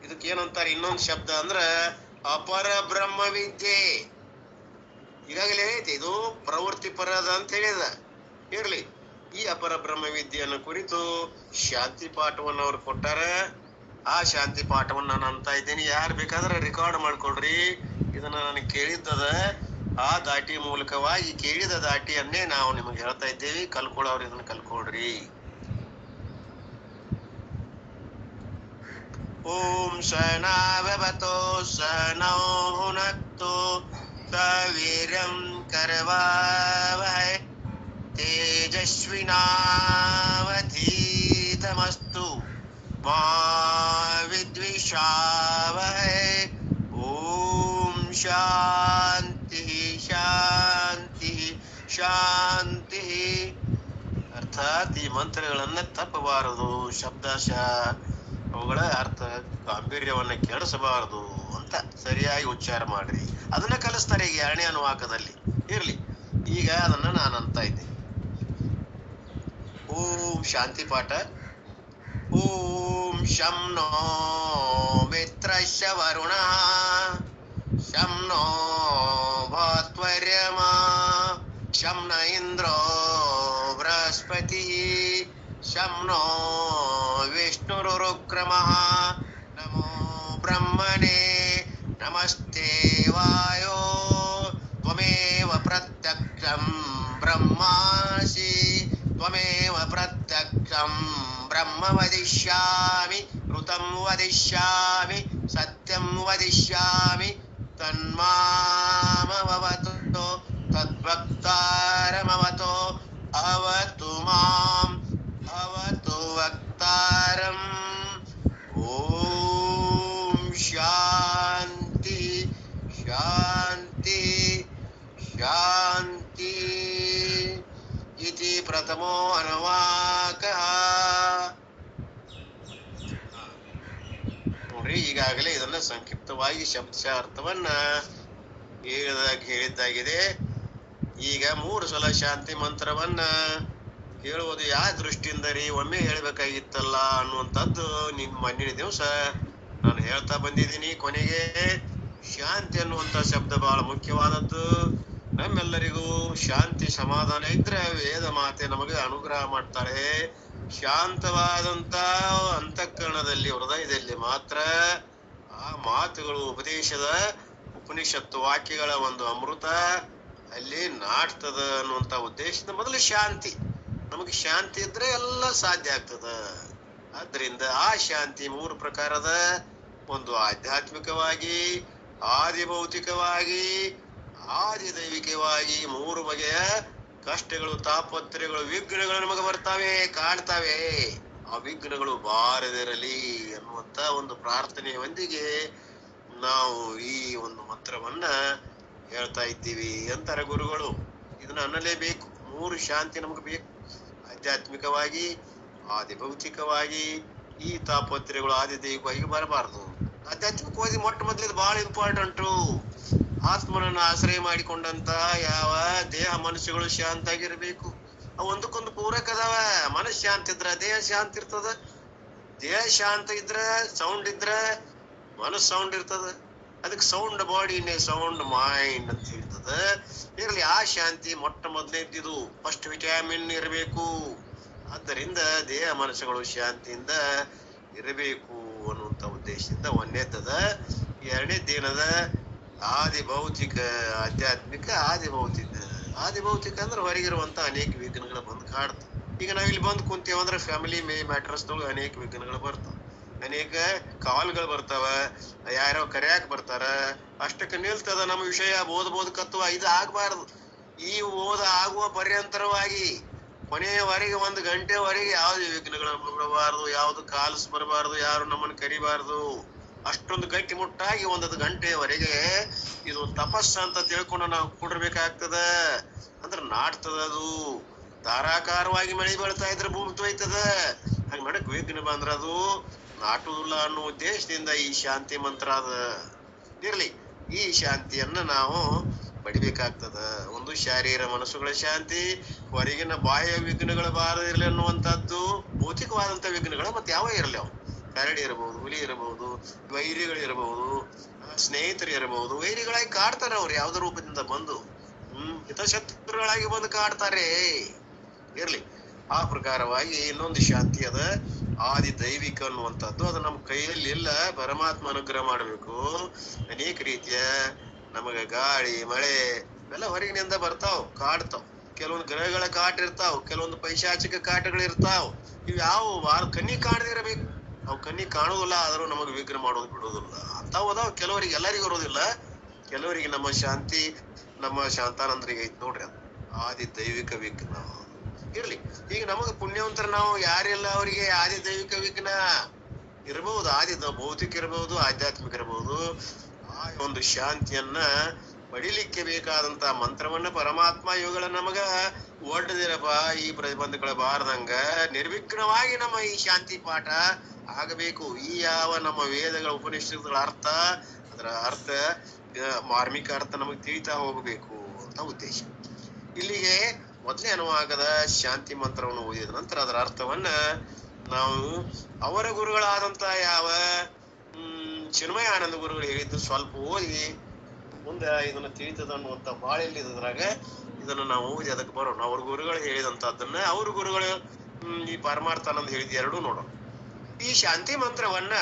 ಇದಕ್ಕೆ ಏನಂತಾರೆ, ಇನ್ನೊಂದು ಶಬ್ದ ಅಂದ್ರ ಅಪರ ಬ್ರಹ್ಮ ವಿದ್ಯೆ. ಈಗಾಗಲೇ ಐತಿ, ಇದು ಪ್ರವೃತ್ತಿ ಪರದ ಅಂತ ಹೇಳಿದ. ಇರ್ಲಿ, ಈ ಅಪರ ಬ್ರಹ್ಮ ವಿದ್ಯೆಯನ್ನು ಕುರಿತು ಶಾಂತಿ ಪಾಠವನ್ನು ಅವ್ರು ಕೊಟ್ಟಾರ. ಆ ಶಾಂತಿ ಪಾಠವನ್ನ ನಾನು ಅಂತ ಇದ್ದೀನಿ. ಯಾರು ಬೇಕಾದ್ರೆ ರೆಕಾರ್ಡ್ ಮಾಡ್ಕೊಳ್ರಿ. ಇದನ್ನ ನಾನು ಕೇಳಿದ್ದದ, ಆ ದಾಟಿ ಮೂಲಕವಾಗಿ ಕೇಳಿದ ದಾಟಿಯನ್ನೇ ನಾವು ನಿಮಗೆ ಹೇಳ್ತಾ ಇದ್ದೇವೆ. ಕಲ್ಕೊಳ್ಳೋರು ಇದನ್ನ ಕಲ್ಕೊಳ್ರಿ. ಓಂ ಸಹನಾವವತು ಸಹನೌ ಭುನಕ್ತು ಸವೀರ್ಯಂ ಕರವಾವಹೈ ತೇಜಸ್ವಿನಾವಧೀತಮಸ್ತು ಮಾ ವಿದ್ವಿಷಾವಹೈ. ಓಂ ಶಾಂತಿ ಶಾಂತಿ ಶಾಂತಿ. ಅರ್ಥಾತ್ ಈ ಮಂತ್ರಗಳನ್ನ ತಪ್ಪಬಾರದು, ಶಬ್ದಶಃ ಅವುಗಳ ಅರ್ಥ ಗಾಂಭೀರ್ಯವನ್ನ ಕೆಡಿಸಬಾರದು ಅಂತ ಸರಿಯಾಗಿ ಉಚ್ಚಾರ ಮಾಡ್ರಿ. ಅದನ್ನ ಕಲಿಸ್ತಾರೆ ಈಗ 2ನೇ ಅನುವಾಕದಲ್ಲಿ. ಇರ್ಲಿ, ಈಗ ಅದನ್ನ ನಾನು ಅಂತ ಇದ್ದೀನಿ. ಓಂ ಶಾಂತಿ ಪಾಠ. ಓಂ ಶಂ ನೋ ಮಿತ್ರಶ್ಚ ವರುಣ ಶಂ ನೋ ಭತ್ವರ್ಯಮಾ ಶಂ ನ ಇಂದ್ರೋ ಬೃಹಸ್ಪತಿ ಶಂ ನೋ ವಿಷ್ಣುರುಕ್ರಮಃ ನಮೋ ಬ್ರಹ್ಮಣೇ ನಮಸ್ತೆ ವಾಯೋ ತ್ವಮೇವ ಪ್ರತ್ಯಕ್ಷಂ ಬ್ರಹ್ಮಾಸಿ ತ್ವಮೇವ ಪ್ರತ್ಯಕ್ಷಂ ಬ್ರಹ್ಮ ವದಿಷ್ಯಾಮಿ ಋತಂ ವದಿಷ್ಯಾಮಿ ಸತ್ಯಂ ವದಿಷ್ಯಾಮಿ ತನ್ಮಾಮವತು ತದ್ಭಕ್ತಾರಮವತೋ ಅವತು ಮಾಂ ಅವತು ವಕ್ತಾರಂ. ಓಂ ಶಾಂತಿ ಶಾಂತಿ ಶಾಂತಿ. ಇತಿ ಪ್ರಥಮೋ ಅನುವಾಕಃ. ನೋಡ್ರಿ, ಈಗಾಗಲೇ ಇದನ್ನ ಸಂಕ್ಷಿಪ್ತವಾಗಿ ಶಬ್ದಾರ್ಥವನ್ನ ಹೇಳಿದ್ದಾಗಿದೆ. ಈಗ 3 ಸಲ ಶಾಂತಿ ಮಂತ್ರವನ್ನ ಹೇಳುವುದು ಯಾವ ದೃಷ್ಟಿಯಿಂದ ರೀ, ಒಮ್ಮೆ ಹೇಳ್ಬೇಕಾಗಿತ್ತಲ್ಲ ಅನ್ನುವಂಥದ್ದು ಮೊನ್ನೆ ದಿವಸ ನಾನು ಹೇಳ್ತಾ ಬಂದಿದ್ದೀನಿ. ಕೊನೆಗೆ ಶಾಂತಿ ಅನ್ನುವಂಥ ಶಬ್ದ ಬಹಳ ಮುಖ್ಯವಾದದ್ದು. ನಮ್ಮೆಲ್ಲರಿಗೂ ಶಾಂತಿ ಸಮಾಧಾನ ಇದ್ರೆ ವೇದ ಮಾತೆ ನಮಗೆ ಅನುಗ್ರಹ ಮಾಡ್ತಾಳೆ. ಶಾಂತವಾದಂತ ಅಂತಃಕರಣದಲ್ಲಿ, ಹೃದಯದಲ್ಲಿ ಮಾತ್ರ ಆ ಮಾತುಗಳು ಉಪನಿಷತ್ತು ವಾಕ್ಯಗಳ ಒಂದು ಅಮೃತ ಅಲ್ಲಿ ನಾಟ್ತದ ಅನ್ನುವಂತ ಉದ್ದೇಶದ ಮೊದಲು ಶಾಂತಿ. ನಮಗೆ ಶಾಂತಿ ಇದ್ರೆ ಎಲ್ಲ ಸಾಧ್ಯ ಆಗ್ತದ. ಆದ್ರಿಂದ ಆ ಶಾಂತಿ 3 ಪ್ರಕಾರದ, ಒಂದು ಆಧ್ಯಾತ್ಮಿಕವಾಗಿ, ಆದಿಭೌತಿಕವಾಗಿ, ಆದಿದೈವಿಕವಾಗಿ 3 ಬಗೆಯ ಕಷ್ಟಗಳು, ತಾಪತ್ರಯಗಳು, ವಿಘ್ನಗಳು ನಮಗೆ ಬರ್ತಾವೆ, ಕಾಡ್ತಾವೆ. ಆ ವಿಘ್ನಗಳು ಬಾರದಿರಲಿ ಅನ್ನುವಂತ ಒಂದು ಪ್ರಾರ್ಥನೆಯೊಂದಿಗೆ ನಾವು ಈ ಒಂದು ಮಂತ್ರವನ್ನ ಹೇಳ್ತಾ ಇದ್ದೀವಿ ಅಂತಾರೆ ಗುರುಗಳು. ಇದನ್ನ ಅನ್ನಲೇಬೇಕು. 3 ಶಾಂತಿ ನಮಗೆ ಬೇಕು. ಆಧ್ಯಾತ್ಮಿಕವಾಗಿ, ಆದಿಭೌತಿಕವಾಗಿ, ಈ ತಾಪತ್ರಯಗಳು ಆದಿದೈವಿಕವಾಗಿ ಬರಬಾರದು. ಆಧ್ಯಾತ್ಮಿಕವಾಗಿ ಮೊಟ್ಟ ಮೊದಲಿದ್ದು ಬಹಳ ಇಂಪಾರ್ಟೆಂಟು. ಆತ್ಮನನ್ನ ಆಶ್ರಯ ಮಾಡಿಕೊಂಡಂತ ಯಾವ ದೇಹ ಮನಸ್ಸುಗಳು ಶಾಂತ ಆಗಿರ್ಬೇಕು. ಅವು ಒಂದಕ್ಕೊಂದು ಪೂರಕ ಅದಾವ. ಮನಸ್ಸು ಶಾಂತಿ ಇದ್ರ ದೇಹ ಶಾಂತಿ ಇರ್ತದ. ದೇಹ ಶಾಂತ ಇದ್ರ, ಸೌಂಡ್ ಇದ್ರ ಮನಸ್ಸು ಸೌಂಡ್ ಇರ್ತದ. ಅದಕ್ಕೆ ಸೌಂಡ್ ಬಾಡಿ ಸೌಂಡ್ ಮೈಂಡ್ ಅಂತ ಹೇಳ್ತದ. ಇರಲಿ, ಆ ಶಾಂತಿ ಮೊಟ್ಟ ಮೊದಲನೇದಿದು. ಫಸ್ಟ್ ವಿಟಮಿನ್ ಇರಬೇಕು. ಆದ್ದರಿಂದ ದೇಹ ಮನಸ್ಸುಗಳು ಶಾಂತಿಯಿಂದ ಇರಬೇಕು ಅನ್ನುವಂತ ಉದ್ದೇಶದಿಂದ ಒಂದನೇದದ. 2ನೇದೇನದ, ಆದಿಭೌತಿಕ, ಆಧ್ಯಾತ್ಮಿಕ, ಆದಿಭೌತಿಕ ಅಂದ್ರೆ ಹೊರಗಿರುವಂತ ಅನೇಕ ವಿಘ್ನಗಳು ಬಂದು ಕಾಡ್ತಾವ. ಈಗ ನಾವಿಲ್ಲಿ ಬಂದು ಕುಂತೇವಂದ್ರೆ ಫ್ಯಾಮಿಲಿ ಮ್ಯಾಟರ್ಸ್ ಅನೇಕ ವಿಘ್ನಗಳು ಬರ್ತಾವ, ಅನೇಕ ಕಾಲ್ಗಳು ಬರ್ತಾವ, ಯಾರೋ ಕರೆಯಾಕ್ ಬರ್ತಾರ. ಅಷ್ಟಕ್ಕೆ ನಿಲ್ತದ ನಮ್ಮ ವಿಷಯ ಓದಬೋದಕತ್ವ. ಇದು ಆಗ್ಬಾರ್ದು. ಈ ಆಗುವ ಪರ್ಯಂತರವಾಗಿ ಕೊನೆಯವರೆಗೆ 1 ಗಂಟೆವರೆಗೆ ಯಾವ್ದು ವಿಘ್ನಗಳನ್ನು ಬರಬಾರದು, ಯಾವ್ದು ಕಾಲ್ಸ್ ಬರಬಾರದು, ಯಾರು ನಮ್ಮನ್ನು ಕರಿಬಾರದು. ಅಷ್ಟೊಂದು ಗಟ್ಟಿ ಮುಟ್ಟಾಗಿ 1 ಗಂಟೆವರೆಗೆ ಇದು ತಪಸ್ಸ ಅಂತ ತಿಳ್ಕೊಂಡು ನಾವು ಕೂಡಿರ್ಬೇಕಾಗ್ತದ. ಅಂದ್ರೆ ನಾಟ್ತದ. ಅದು ಧಾರಾಕಾರವಾಗಿ ಮಳೆ ಬೀಳ್ತಾ ಇದ್ರೆ ಭೂಮಿ ತೊಯ್ತದ. ಹಂಗ ನಡಕ್ ವಿಘ್ನ ಬಂದ್ರ ಅದು ನಾಟುವುದಿಲ್ಲ ಅನ್ನೋ ಉದ್ದೇಶದಿಂದ ಈ ಶಾಂತಿ ಮಂತ್ರ ಅದ. ಇರ್ಲಿ, ಈ ಶಾಂತಿಯನ್ನ ನಾವು ಪಡಿಬೇಕಾಗ್ತದ. ಒಂದು ಶಾರೀರ ಮನಸ್ಸುಗಳ ಶಾಂತಿ, ಹೊರಗಿನ ಬಾಹ್ಯ ವಿಘ್ನಗಳು ಬಾರದಿರಲಿ ಅನ್ನುವಂಥದ್ದು. ಭೌತಿಕವಾದಂತ ವಿಘ್ನಗಳು ಮತ್ತೆ ಯಾವ ಇರಲಿ, ಅವು ಕರಡಿ ಇರಬಹುದು, ಹುಲಿ ಇರಬಹುದು, ವೈರಿಗಳಿರಬಹುದು, ಸ್ನೇಹಿತರು ಇರಬಹುದು. ವೈರಿಗಳಾಗಿ ಕಾಡ್ತಾರೆ ಅವ್ರು ಯಾವ್ದೋ ರೂಪದಿಂದ ಬಂದು, ಹಿತಶತ್ರುಗಳಾಗಿ ಬಂದು ಕಾಡ್ತಾರೆ. ಇರ್ಲಿ, ಆ ಪ್ರಕಾರವಾಗಿ ಇನ್ನೊಂದು ಶಾಂತಿ ಅದ, ಆದಿ ದೈವಿಕ ಅನ್ನುವಂಥದ್ದು. ಅದು ನಮ್ಮ ಕೈಯಲ್ಲಿ ಇಲ್ಲ. ಪರಮಾತ್ಮ ಅನುಗ್ರಹ ಮಾಡಬೇಕು. ಅನೇಕ ರೀತಿಯ ನಮಗ ಗಾಳಿ, ಮಳೆ ಇವೆಲ್ಲ ಹೊರಗಿನಿಂದ ಬರ್ತಾವ್, ಕಾಡ್ತಾವ್. ಕೆಲವೊಂದು ಗ್ರಹಗಳ ಕಾಟ ಇರ್ತಾವ್, ಕೆಲವೊಂದು ಪೈಶಾಚಿಕ ಕಾಟಗಳು ಇರ್ತಾವ್. ಇವ್ ಯಾವ ಕಣ್ಣಿ ಕಾಣದಿರಬೇಕು. ಅವು ಕಣ್ಣಿ ಕಾಣುದಿಲ್ಲ, ಆದ್ರೂ ನಮಗ್ ವಿಘ್ನ ಮಾಡೋದು ಬಿಡೋದಿಲ್ಲ. ಅಂತಾವ್ ಅದಾವ್. ಕೆಲವರಿಗೆ, ಎಲ್ಲರಿಗೂ ಇರೋದಿಲ್ಲ. ಕೆಲವರಿಗೆ ನಮ್ಮ ಶಾಂತಿ, ನಮ್ಮ ಶಾಂತಾನಂದರಿಗೆ ಐತ್ ನೋಡ್ರಿ, ಅದು ಆದಿ ದೈವಿಕ ವಿಘ್ನ. ಇರ್ಲಿ, ಈಗ ನಮಗ ಪುಣ್ಯವಂತರ ನಾವು ಯಾರಿಲ್ಲ, ಅವರಿಗೆ ಆದಿ ದೈವಿಕ ವಿಘ್ನ ಇರಬಹುದು. ಆದಿ ಭೌತಿಕ ಇರಬಹುದು, ಆಧ್ಯಾತ್ಮಿಕ ಇರಬಹುದು. ಆ ಒಂದು ಶಾಂತಿಯನ್ನ ಪಡಿಲಿಕ್ಕೆ ಬೇಕಾದಂತ ಮಂತ್ರವನ್ನ ಪರಮಾತ್ಮ ಇವುಗಳ ನಮಗ ಒಡ್ಡದಿರಪ್ಪ, ಈ ಪ್ರತಿಬಂಧಗಳ ಬಾರದಂಗ ನಿರ್ವಿಘ್ನವಾಗಿ ನಮ್ಮ ಈ ಶಾಂತಿ ಪಾಠ ಆಗಬೇಕು. ಈ ಯಾವ ನಮ್ಮ ವೇದಗಳ ಉಪನಿಷತ್ತುಗಳ ಅರ್ಥ, ಅದರ ಅರ್ಥ, ಮಾರ್ಮಿಕ ಅರ್ಥ ನಮಗೆ ತಿಳಿತಾ ಹೋಗಬೇಕು ಅಂತ ಉದ್ದೇಶ. ಇಲ್ಲಿಗೆ ಮೊದಲೇ ಅನುವಾಗದ ಶಾಂತಿ ಮಂತ್ರವನ್ನು ಓದಿದ ನಂತರ ಅದರ ಅರ್ಥವನ್ನ ನಾವು ಅವರ ಗುರುಗಳಾದಂತ ಯಾವ ಚಿನ್ಮಯ ಆನಂದ ಗುರುಗಳು ಹೇಳಿದ್ದು ಸ್ವಲ್ಪ ಓದಿ ಮುಂದೆ ಇದನ್ನ ತಿಳಿತದ ಅನ್ನುವಂತ ಬಾಳೆಲ್ಲಿ ಇದ್ರಾಗ ಇದನ್ನ ನಾವು ಓದಿ ಅದಕ್ಕೆ ಬರೋಣ. ಅವ್ರ ಗುರುಗಳು ಹೇಳಿದಂತದ್ದನ್ನ ಅವ್ರ ಗುರುಗಳು ಈ ಪರಮಾರ್ಥ ಅನ್ನೋದು ಹೇಳಿದ ಎರಡೂ ನೋಡೋಣ. ಈ ಶಾಂತಿ ಮಂತ್ರವನ್ನ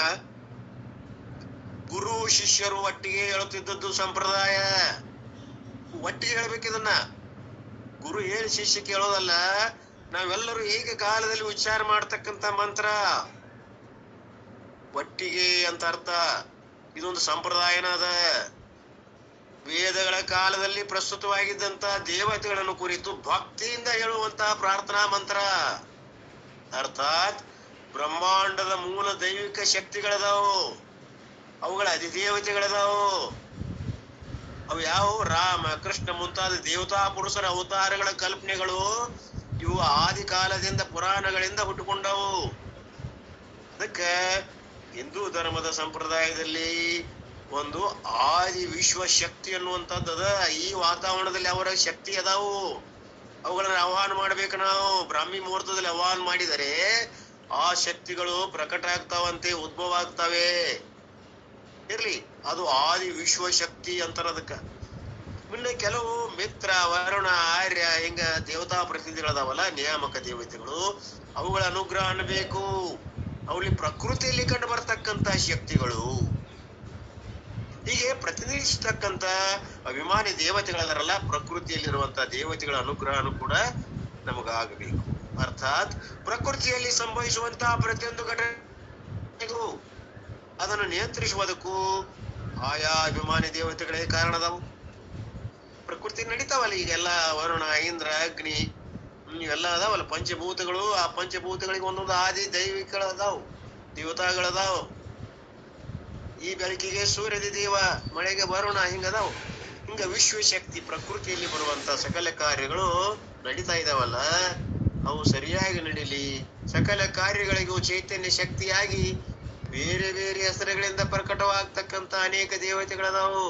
ಗುರು ಶಿಷ್ಯರು ಒಟ್ಟಿಗೆ ಹೇಳುತ್ತಿದ್ದದ್ದು ಸಂಪ್ರದಾಯ. ಒಟ್ಟಿಗೆ ಹೇಳ್ಬೇಕಿದನ್ನ. ಗುರು ಏನ್ ಶಿಷ್ಯ ಕೇಳೋದಲ್ಲ, ನಾವೆಲ್ಲರೂ ಈಗ ಕಾಲದಲ್ಲಿ ಉಚ್ಚಾರ ಮಾಡ್ತಕ್ಕಂತ ಮಂತ್ರ ಒಟ್ಟಿಗೆ ಅಂತ ಅರ್ಥ. ಇದೊಂದು ಸಂಪ್ರದಾಯನ ಅದ. ವೇದಗಳ ಕಾಲದಲ್ಲಿ ಪ್ರಸ್ತುತವಾಗಿದ್ದಂತ ದೇವತೆಗಳನ್ನು ಕುರಿತು ಭಕ್ತಿಯಿಂದ ಹೇಳುವಂತಹ ಪ್ರಾರ್ಥನಾ ಮಂತ್ರ. ಅರ್ಥಾತ್ ಬ್ರಹ್ಮಾಂಡದ ಮೂಲ ದೈವಿಕ ಶಕ್ತಿಗಳದಾವು, ಅವುಗಳ ಅಧಿದೇವತೆಗಳದಾವು. ಅವು ಯಾವುವು? ರಾಮ, ಕೃಷ್ಣ ಮುಂತಾದ ದೇವತಾ ಪುರುಷರ ಅವತಾರಗಳ ಕಲ್ಪನೆಗಳು. ಇವು ಆದಿ ಕಾಲದಿಂದ ಪುರಾಣಗಳಿಂದ ಹುಟ್ಟುಕೊಂಡವು. ಅದಕ್ಕೆ ಹಿಂದೂ ಧರ್ಮದ ಸಂಪ್ರದಾಯದಲ್ಲಿ ಒಂದು ಆದಿ ವಿಶ್ವ ಶಕ್ತಿ ಅನ್ನುವಂಥದ್ದದ. ಈ ವಾತಾವರಣದಲ್ಲಿ ಅವರ ಶಕ್ತಿ ಅದಾವು, ಅವುಗಳನ್ನ ಆಹ್ವಾನ ಮಾಡ್ಬೇಕು ನಾವು. ಬ್ರಾಹ್ಮಿ ಮುಹೂರ್ತದಲ್ಲಿ ಆಹ್ವಾನ ಮಾಡಿದರೆ ಆ ಶಕ್ತಿಗಳು ಪ್ರಕಟ ಆಗ್ತಾವಂತೆ, ಉದ್ಭವ ಆಗ್ತಾವೆ. ಇರ್ಲಿ, ಅದು ಆದಿ ವಿಶ್ವ ಶಕ್ತಿ ಅಂತಾರದಕ್ಕ. ಇನ್ನು ಕೆಲವು ಮಿತ್ರ, ವರುಣ, ಆರ್ಯ ಹಿಂಗ ದೇವತಾ ಪ್ರತಿನಿಧಿಗಳದಾವಲ್ಲ, ನಿಯಾಮಕ ದೇವತೆಗಳು, ಅವುಗಳ ಅನುಗ್ರಹ ಅನ್ನಬೇಕು. ಅವಳಿ ಪ್ರಕೃತಿಯಲ್ಲಿ ಕಂಡು ಬರ್ತಕ್ಕಂತ ಶಕ್ತಿಗಳು. ಹೀಗೆ ಪ್ರತಿನಿಧಿಸತಕ್ಕಂತ ಅಭಿಮಾನಿ ದೇವತೆಗಳದಾರಲ್ಲ, ಪ್ರಕೃತಿಯಲ್ಲಿರುವಂತ ದೇವತೆಗಳ ಅನುಗ್ರಹನು ಕೂಡ ನಮಗಾಗಬೇಕು. ಅರ್ಥಾತ್ ಪ್ರಕೃತಿಯಲ್ಲಿ ಸಂಭವಿಸುವಂತಹ ಪ್ರತಿಯೊಂದು ಘಟನೆಗೂ ಅದನ್ನು ನಿಯಂತ್ರಿಸುವುದಕ್ಕೂ ಆಯಾ ಅಭಿಮಾನಿ ದೇವತೆಗಳೇ ಕಾರಣದವು. ಪ್ರಕೃತಿ ನಡೀತಾವಲ್ಲ ಈಗೆಲ್ಲ, ವರುಣ, ಇಂದ್ರ, ಅಗ್ನಿ ಇವೆಲ್ಲ ಅದಾವಲ್ಲ ಪಂಚಭೂತಗಳು. ಆ ಪಂಚಭೂತಗಳಿಗೆ ಒಂದೊಂದು ಆದಿ ದೈವಿಕಗಳದಾವು, ದೇವತಾಗಳದಾವು. ಈ ಬೆಳಕಿಗೆ ಸೂರ್ಯದ ದೇವ, ಮಳೆಗೆ ವರುಣ, ಹಿಂಗದಾವು. ಹಿಂಗ ವಿಶ್ವಶಕ್ತಿ ಪ್ರಕೃತಿಯಲ್ಲಿ ಬರುವಂತ ಸಕಲ ಕಾರ್ಯಗಳು ನಡೀತಾ ಇದಾವಲ್ಲ, ಅವು ಸರಿಯಾಗಿ ನಡೀಲಿ. ಸಕಲ ಕಾರ್ಯಗಳಿಗೂ ಚೈತನ್ಯ ಶಕ್ತಿಯಾಗಿ ಬೇರೆ ಬೇರೆ ಹೆಸರುಗಳಿಂದ ಪ್ರಕಟವಾಗ್ತಕ್ಕಂತ ಅನೇಕ ದೇವತೆಗಳದಾವು.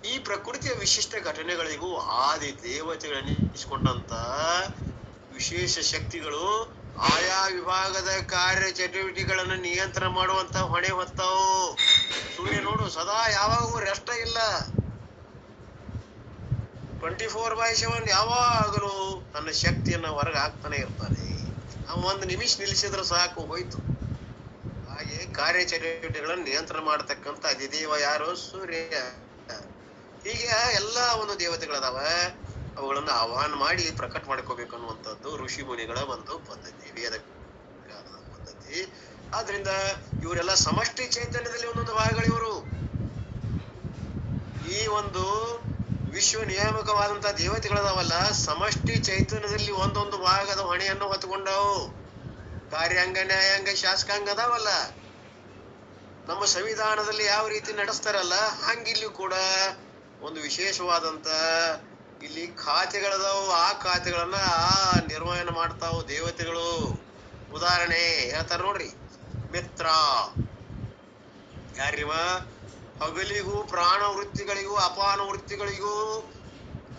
ಈ ಪ್ರಕೃತಿಯ ವಿಶಿಷ್ಟ ಘಟನೆಗಳಿಗೂ ಆದಿ ದೇವತೆಗಳನ್ನಿಸಿಕೊಂಡಂತ ವಿಶೇಷ ಶಕ್ತಿಗಳು ಆಯಾ ವಿಭಾಗದ ಕಾರ್ಯ ಚಟುವಟಿಕೆಗಳನ್ನು ನಿಯಂತ್ರಣ ಮಾಡುವಂತ ಹೊಣೆ ಹೊತ್ತಾವು. ಸೂರ್ಯ ನೋಡು, ಸದಾ ಯಾವಾಗೂ ರೆಸ್ಟ್ ಇಲ್ಲ. 24/7 ಯಾವಾಗಲೂ ತನ್ನ ಶಕ್ತಿಯನ್ನ ಹೊರಗೆ ಹಾಕ್ತಾನೆ ಇರ್ತಾನೆ. ನಾವು ಒಂದು ನಿಮಿಷ ನಿಲ್ಲಿಸಿದ್ರೆ ಸಾಕು, ಹೋಯ್ತು. ಹಾಗೆ ಕಾರ್ಯಚಟುವಟಿಕೆಗಳನ್ನು ನಿಯಂತ್ರಣ ಮಾಡತಕ್ಕಂತ ಅಧಿದೇವ ಯಾರು? ಸೂರ್ಯ. ಹೀಗೆ ಎಲ್ಲಾ ಒಂದು ದೇವತೆಗಳದಾವ, ಅವುಗಳನ್ನ ಆಹ್ವಾನ ಮಾಡಿ ಪ್ರಕಟ ಮಾಡ್ಕೋಬೇಕು ಅನ್ನುವಂಥದ್ದು ಋಷಿ ಮುನಿಗಳ ಒಂದು ಪದ್ಧತಿ, ವೇದ ಪದ್ಧತಿ. ಆದ್ರಿಂದ ಇವರೆಲ್ಲ ಸಮಷ್ಟಿ ಚೈತನ್ಯದಲ್ಲಿ ಒಂದೊಂದು ಭಾಗಗಳಿವರು. ಈ ಒಂದು ವಿಶ್ವ ನಿಯಾಮಕವಾದಂತಹ ದೇವತೆಗಳದಾವಲ್ಲ, ಸಮಷ್ಟಿ ಚೈತನ್ಯದಲ್ಲಿ ಒಂದೊಂದು ಭಾಗದ ಹೊಣೆಯನ್ನು ಹೊತ್ತುಕೊಂಡವು. ಕಾರ್ಯಾಂಗ, ನ್ಯಾಯಾಂಗ, ಶಾಸಕಾಂಗ ಅದಾವಲ್ಲ, ನಮ್ಮ ಸಂವಿಧಾನದಲ್ಲಿ ಯಾವ ರೀತಿ ನಡೆಸ್ತಾರಲ್ಲ, ಹಂಗಿಲ್ಲಿ ಕೂಡ ಒಂದು ವಿಶೇಷವಾದಂತ ಇಲ್ಲಿ ಖಾತೆಗಳದಾವು. ಆ ಖಾತೆಗಳನ್ನ ನಿರ್ವಹಣೆ ಮಾಡ್ತಾವು ದೇವತೆಗಳು. ಉದಾಹರಣೆ ಹೇಳ್ತಾರ ನೋಡ್ರಿ, ಮಿತ್ರ ಯಾರಿವ? ಹಗಲಿಗೂ ಪ್ರಾಣ ವೃತ್ತಿಗಳಿಗೂ ಅಪಾನ ವೃತ್ತಿಗಳಿಗೂ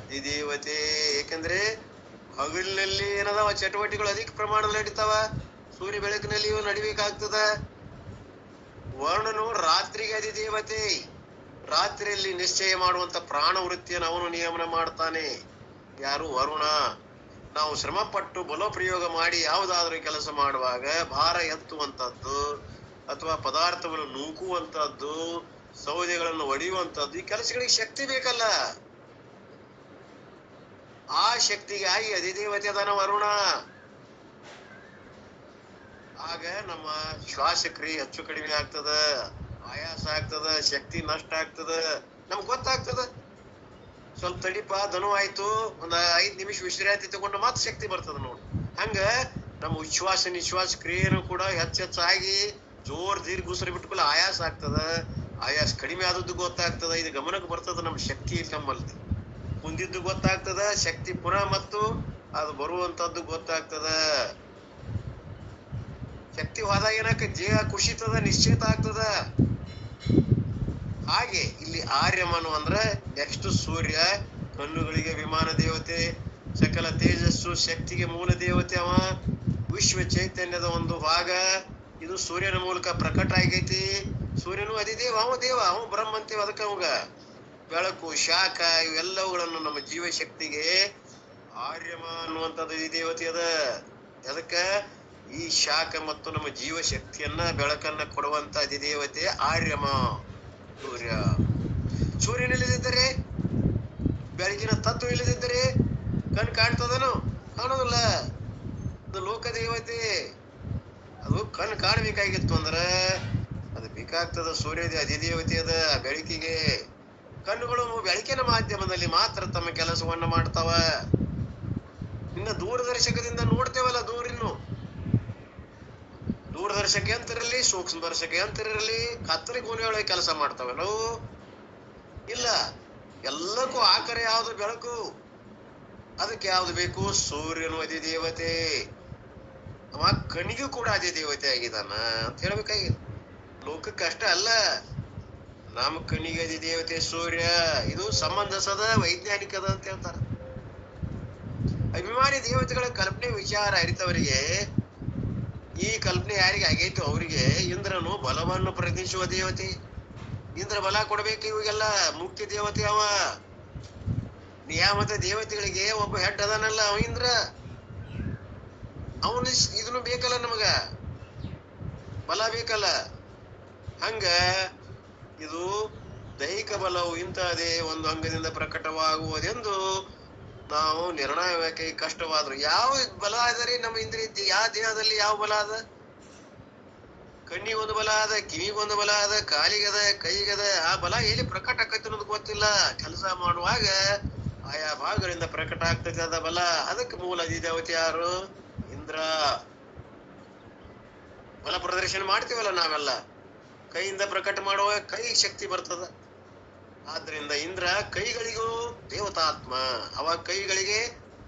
ಅಧಿದೇವತೆ. ಏಕೆಂದ್ರೆ ಹಗಲಿನಲ್ಲಿ ಏನದಾವ ಚಟುವಟಿಕೆಗಳು ಅಧಿಕ ಪ್ರಮಾಣದಲ್ಲಿ ನಡೀತಾವ, ಸೂರ್ಯ ಬೆಳಕಿನಲ್ಲಿ ಇವು ನಡಿಬೇಕಾಗ್ತದ. ವರ್ಣನು ರಾತ್ರಿಗೆ ಅಧಿದೇವತೆ, ರಾತ್ರಿಯಲ್ಲಿ ನಿಶ್ಚಯ ಮಾಡುವಂತ ಪ್ರಾಣ ವೃತ್ತಿಯನ್ನು ಅವನು ನಿಯಮನ ಮಾಡ್ತಾನೆ. ಯಾರು? ವರುಣ. ನಾವು ಶ್ರಮ ಪಟ್ಟು ಬಲಪ್ರಯೋಗ ಮಾಡಿ ಯಾವುದಾದ್ರೂ ಕೆಲಸ ಮಾಡುವಾಗ ಭಾರ ಎತ್ತುವಂತದ್ದು ಅಥವಾ ಪದಾರ್ಥವನ್ನು ನೂಕುವಂತದ್ದು, ಸೌದೆಗಳನ್ನು ಒಡೆಯುವಂತದ್ದು, ಈ ಕೆಲಸಗಳಿಗೆ ಶಕ್ತಿ ಬೇಕಲ್ಲ. ಆ ಶಕ್ತಿಗಾಗಿ ಅಧಿದೇವತೆ ಅದನ ವರುಣ. ಆಗ ನಮ್ಮ ಶ್ವಾಸಕ್ರಿಯೆ ಹೆಚ್ಚು ಕಡಿಮೆ ಆಗ್ತದ, ಆಯಾಸ ಆಗ್ತದ, ಶಕ್ತಿ ನಷ್ಟ ಆಗ್ತದ. ನಮ್ಗೆ ಗೊತ್ತಾಗ್ತದ, ಸ್ವಲ್ಪ ತಡಿಪ, ದನು ಆಯ್ತು, ಒಂದ್ 5 ನಿಮಿಷ ವಿಶ್ರಾಂತಿ ತಗೊಂಡು ಮತ್ತೆ ಶಕ್ತಿ ಬರ್ತದ ನೋಡಿ. ಹಂಗ ನಮ್ಮ ಉಚ್ಛ್ವಾಸ ನಿಶ್ವಾಸ ಕ್ರಿಯೆನೂ ಕೂಡ ಹೆಚ್ಚಾಗಿ ಜೋರ್ ದೀರ್ಘ ಉಸಿರು ಬಿಟ್ಕೊಳ್ಳಿ ಆಯಾಸ ಆಗ್ತದ. ಆಯಾಸ ಕಡಿಮೆ ಆದದ್ದು ಗೊತ್ತಾಗ್ತದ. ಇದು ಗಮನಕ್ಕೆ ಬರ್ತದ. ನಮ್ಮ ಶಕ್ತಿ ನಮ್ಮಲ್ಲಿ ಮುಂದಿದ್ದು ಗೊತ್ತಾಗ್ತದ, ಶಕ್ತಿ ಪುನಃ ಮತ್ತು ಅದು ಬರುವಂತದ್ದು ಗೊತ್ತಾಗ್ತದ. ಶಕ್ತಿ ಹೋದಾಗ ಏನಕ್ಕ ದೇಹ ಕುಸಿತದ, ನಿಶ್ಚಿತ ಆಗ್ತದ. ಹಾಗೆ ಇಲ್ಲಿ ಆರ್ಯಮನು ಅಂದ್ರೆ ನೆಕ್ಸ್ಟ್ ಸೂರ್ಯ, ಕಣ್ಣುಗಳಿಗೆ ವಿಮಾನ ದೇವತೆ, ಸಕಲ ತೇಜಸ್ಸು ಶಕ್ತಿಗೆ ಮೂಲ ದೇವತೆ ಅವ. ವಿಶ್ವ ಚೈತನ್ಯದ ಒಂದು ಭಾಗ ಇದು ಸೂರ್ಯನ ಮೂಲಕ ಪ್ರಕಟ ಆಗೈತಿ. ಸೂರ್ಯನು ಅಧಿದೇವ, ಅವ ದೇವ, ಅವ ಬ್ರಹ್ಮ ಅಂತೀವ. ಅದಕ್ಕೆ ಅವಾಗ ಬೆಳಕು, ಶಾಖ ಇವೆಲ್ಲವುಗಳನ್ನು ನಮ್ಮ ಜೀವ ಶಕ್ತಿಗೆ ಆರ್ಯಮ ಅನ್ನುವಂಥದ್ದು ಈ ದೇವತೆ ಅದ. ಅದಕ್ಕ ಈ ಶಾಖ ಮತ್ತು ನಮ್ಮ ಜೀವ ಶಕ್ತಿಯನ್ನ ಬೆಳಕನ್ನ ಕೊಡುವಂತ ಅಧಿದೇವತೆ ಆರ್ಯಮ ಸೂರ್ಯ. ಸೂರ್ಯನಿಲ್ಲದಿದ್ದರೆ, ಬೆಳಕಿನ ತತ್ವ ಇಲ್ಲದಿದ್ದರೆ ಕಣ್ ಕಾಣ್ತದನು? ಕಾಣೋದಿಲ್ಲ. ಅದು ಲೋಕ ದೇವತೆ. ಅದು ಕಣ್ ಕಾಣಬೇಕಾಗಿತ್ತು ಅಂದ್ರ ಅದು ಬೇಕಾಗ್ತದ. ಸೂರ್ಯದ ಅಧಿದೇವತೆ ಅದ ಬೆಳಕಿಗೆ. ಕಣ್ಣುಗಳು ಬೆಳಕಿನ ಮಾಧ್ಯಮದಲ್ಲಿ ಮಾತ್ರ ತಮ್ಮ ಕೆಲಸವನ್ನ ಮಾಡ್ತಾವ. ಇನ್ನ ದೂರದರ್ಶಕದಿಂದ ನೋಡ್ತೇವಲ್ಲ, ದೂರದರ್ಶಕ ಯಂತ್ರರಲ್ಲಿ, ಸೂಕ್ಷ್ಮ ದರ್ಶಕ ಯಂತ್ರರಲ್ಲಿ ಕತ್ತರಿ ಕೋಣೆಯೊಳಗೆ ಕೆಲಸ ಮಾಡ್ತಾವಲ್ಲವು ಇಲ್ಲ. ಎಲ್ಲಕ್ಕೂ ಆಕರೆ ಯಾವ್ದು? ಬೆಳಕು. ಅದಕ್ಕೆ ಯಾವ್ದು ಬೇಕು? ಸೂರ್ಯನು ಅಧಿದೇವತೆ. ಅವ ಕಣಿಗೂ ಕೂಡ ಅಧಿದೇವತೆ ಆಗಿದಾನ ಅಂತ ಹೇಳ್ಬೇಕಾಗಿದೆ. ಲೋಕಕ್ಕೆ ಅಷ್ಟ ಅಲ್ಲ, ನಮ್ಮ ಕಣಿಗೆ ಅಧಿದೇವತೆ ಸೂರ್ಯ. ಇದು ಸಂಬಂಧಿಸದ, ವೈಜ್ಞಾನಿಕದ ಅಂತ ಹೇಳ್ತಾರ. ಅಭಿಮಾನಿ ದೇವತೆಗಳ ಕಲ್ಪನೆ ವಿಚಾರ ಅರಿತವರಿಗೆ, ಈ ಕಲ್ಪನೆ ಯಾರಿಗೆ ಆಗೈತು ಅವರಿಗೆ ಇಂದ್ರನು ಬಲವನ್ನು ಪ್ರತಿನಿಧಿಸುವ ದೇವತೆ. ಇಂದ್ರ ಬಲ ಕೊಡ್ಬೇಕು ಇವಾಗೆಲ್ಲ. ಮುಖ್ಯ ದೇವತೆ ಅವ. ನಿಯಾಮತ ದೇವತೆಗಳಿಗೆ ಒಬ್ಬ ಹೆಡ್ ಅದಾನಲ್ಲ, ಅವ ಇಂದ್ರ. ಅವನು ಇದನ್ನು ಬೇಕಲ್ಲ, ನಮಗ ಬಲ ಬೇಕಲ್ಲ. ಹಂಗ ಇದು ದೈಹಿಕ ಬಲವು ಇಂತಹದೇ ಒಂದು ಅಂಗದಿಂದ ಪ್ರಕಟವಾಗುವುದೆಂದು ನಾವು ನಿರ್ಣಯಕ್ಕೆ ಕಷ್ಟವಾದ್ರು. ಯಾವ ಬಲ ಅದರಿ ನಮ್ಮ ಇಂದ್ರಿಯ? ಯಾವ ದೇಹದಲ್ಲಿ ಯಾವ ಬಲ ಅದ? ಕಣ್ಣಿಗೊಂದು ಬಲ ಅದ, ಕಿವಿಗೊಂದು ಬಲ ಅದ, ಕಾಲಿಗದ, ಕೈಗದ. ಆ ಬಲ ಎಲ್ಲಿ ಪ್ರಕಟ ಆಕೈತಿ ಅನ್ನೋದು ಗೊತ್ತಿಲ್ಲ. ಕೆಲಸ ಮಾಡುವಾಗ ಆಯಾ ಭಾಗಗಳಿಂದ ಪ್ರಕಟ ಆಗ್ತೈತಿ ಅದ ಬಲ. ಅದಕ್ಕೆ ಮೂಲ ಅಧಿದೇವತೆ ಯಾರು? ಇಂದ್ರ. ಬಲ ಪ್ರದರ್ಶನ ಮಾಡ್ತೀವಲ್ಲ ನಾವೆಲ್ಲ, ಕೈಯಿಂದ ಪ್ರಕಟ ಮಾಡುವ ಕೈ ಶಕ್ತಿ ಬರ್ತದ. ಆದ್ರಿಂದ ಇಂದ್ರ ಕೈಗಳಿಗೂ ದೇವತಾತ್ಮ. ಅವ ಕೈಗಳಿಗೆ